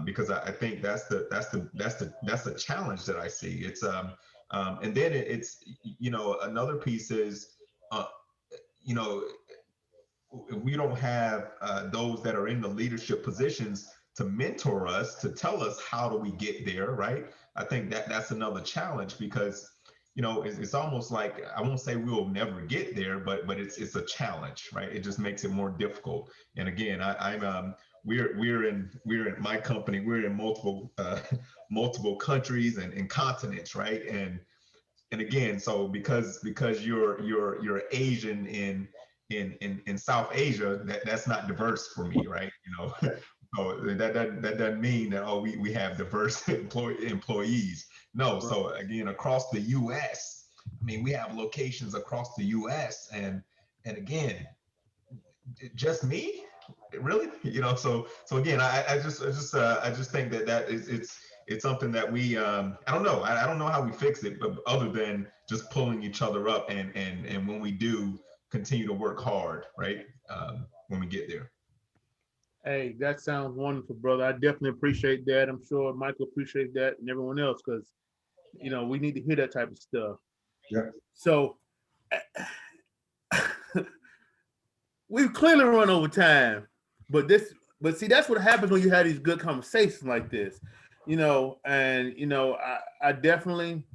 S7: because I think that's the challenge that I see. It's and then it's another piece is if we don't have those that are in the leadership positions to mentor us, to tell us how do we get there, right? I think that's another challenge, because it's almost like, I won't say we will never get there, but it's a challenge, right? It just makes it more difficult. And again, we're in my company, we're in multiple countries and continents, right? And again, so because you're Asian in South Asia, that's not diverse for me, right? So that doesn't mean that, oh, we have diverse employees. No. So again, across the U.S., I mean, we have locations across the U.S. and again, just me, really, So again, I just think that it's something that we I don't know. I don't know how we fix it, but other than just pulling each other up and when we do, continue to work hard, right? When we get there.
S1: Hey, that sounds wonderful, brother. I definitely appreciate that. I'm sure Michael appreciates that, and everyone else, because we need to hear that type of stuff.
S2: Yeah.
S1: So we've clearly run over time, but see, that's what happens when you have these good conversations like this, and I definitely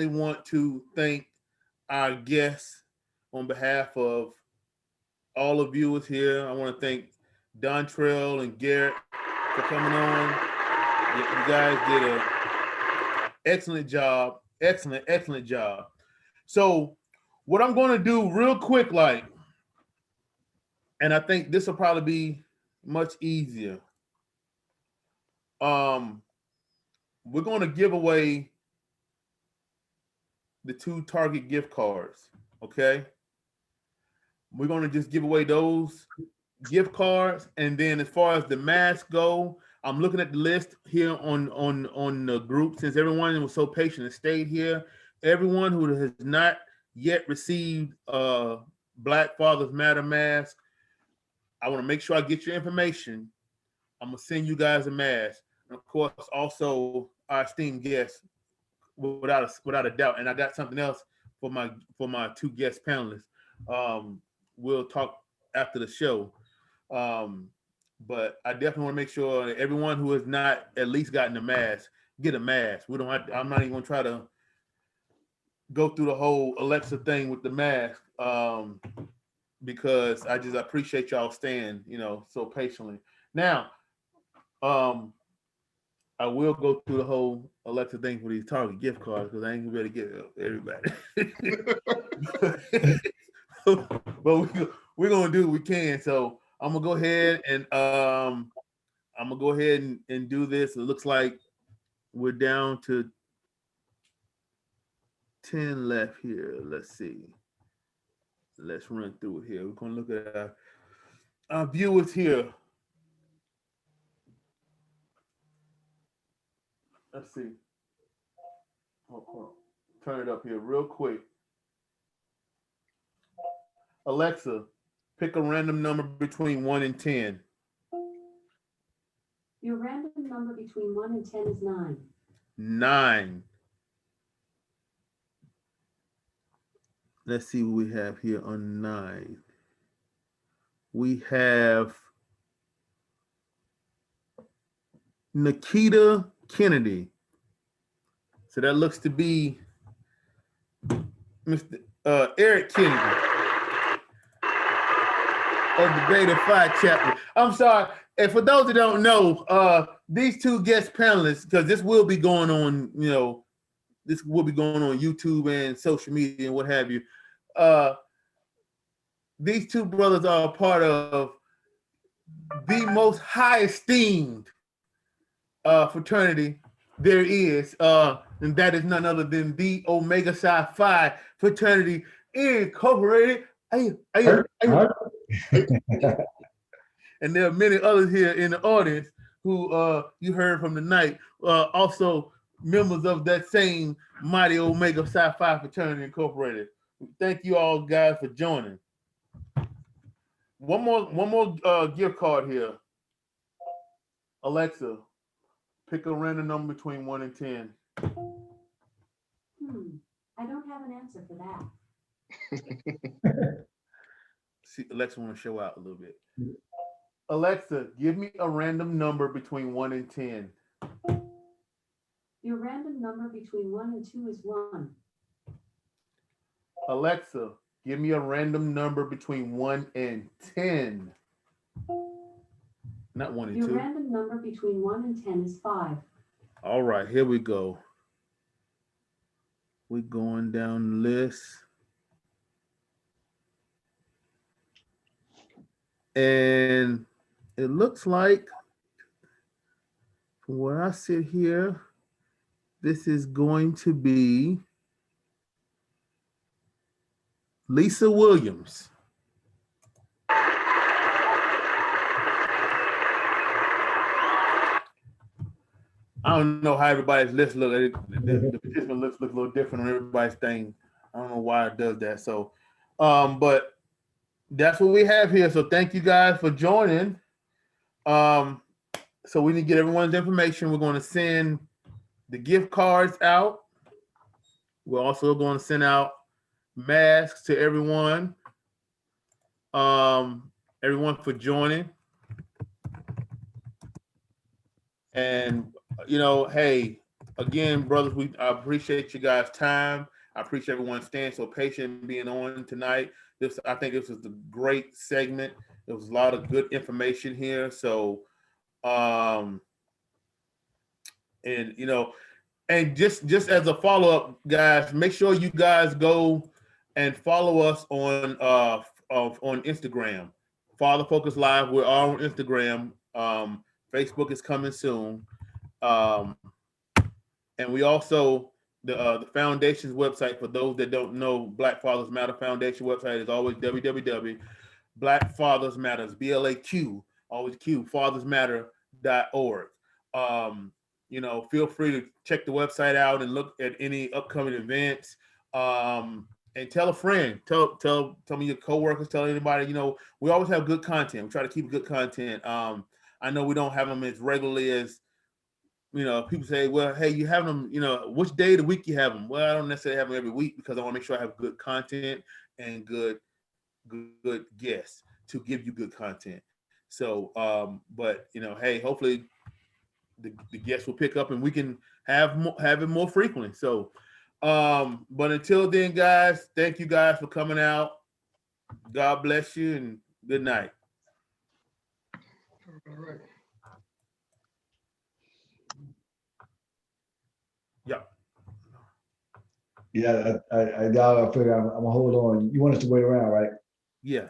S1: want to thank our guests on behalf of all of you here. I want to thank Dontrell and Garrett for coming on. You guys did an excellent job. Excellent job. So what I'm going to do real quick, and I think this will probably be much easier. We're going to give away the 2 Target gift cards, okay? We're going to just give away those gift cards, and then as far as the masks go, I'm looking at the list here on the group. Since everyone was so patient and stayed here, everyone who has not yet received Black Fathers Matter mask, I want to make sure I get your information. I'm gonna send you guys a mask, and of course, also our esteemed guests, without a doubt. And I got something else for my 2 guest panelists. We'll talk after the show. But I definitely want to make sure that everyone who has not at least gotten a mask, get a mask. We don't have to, I'm not even gonna try to go through the whole Alexa thing with the mask, because I appreciate y'all staying, so patiently. Now, I will go through the whole Alexa thing for these Target gift cards, because I ain't gonna be able to get everybody. But we're gonna do what we can. So I'm gonna go ahead and do this. It looks like we're down to 10 left here. Let's see. Let's run through it here. We're gonna look at our viewers here. Let's see. Hold on. Turn it up here real quick. Alexa, pick a random number between 1 and 10.
S4: Your random number between 1 and 10 is 9.
S1: 9. Let's see what we have here on 9. We have Nikita Kennedy. So that looks to be Mr. Eric Kennedy of the Beta Phi chapter. I'm sorry. And for those that don't know, these 2 guest panelists, because this will be going on, this will be going on YouTube and social media and what have you. these two brothers are a part of the most high esteemed fraternity there is, and that is none other than the Omega Psi Phi fraternity incorporated. And there are many others here in the audience who you heard from tonight, also members of that same mighty Omega Psi Phi fraternity incorporated. Thank you all guys for joining. One more gift card here. Alexa, pick a random number between 1 and 10.
S4: I don't have an answer for that.
S1: See, Alexa want to show out a little bit. Alexa, give me a random number between 1 and 10.
S4: Your random number between 1 and 2 is 1.
S1: Alexa, give me a random number between 1 and 10. Not 1 and 2.
S4: Your random number between 1 and 10 is 5.
S1: All right, here we go. We're going down the list. And it looks like, from where I sit here, this is going to be Lisa Williams. I don't know how everybody's list look. The participant list look a little different on everybody's thing. I don't know why it does that. So, but that's what we have here. So thank you guys for joining. So we need to get everyone's information. We're going to send the gift cards out. We're also going to send out masks to everyone. Everyone for joining. And you know, hey, again, brothers, I appreciate you guys' time. I appreciate everyone staying so patient and being on tonight. I think this was a great segment. There was a lot of good information here. So, and you know, and just as a follow-up, guys, make sure you guys go and follow us on Instagram. Father Focus Live. We're all on Instagram. Facebook is coming soon. And we also, the foundation's website, for those that don't know, Black Fathers Matter Foundation website is always www.blackfathersmatters, BLAQ, always Q, fathersmatter.org. You know, feel free to check the website out and look at any upcoming events. And tell a friend, tell me your coworkers, tell anybody. You know, we always have good content. We try to keep good content. I know we don't have them as regularly as, you know, people say, well, hey, you have them, you know, which day of the week you have them? Well, I don't necessarily have them every week because I want to make sure I have good content and good guests to give you good content. So, but, you know, hey, hopefully the guests will pick up and we can have it more frequently. So, but until then, guys, thank you guys for coming out. God bless you and good night.
S3: All right.
S1: Yeah.
S2: Yeah, I figure I'm gonna hold on. You want us to wait around, right?
S1: Yeah.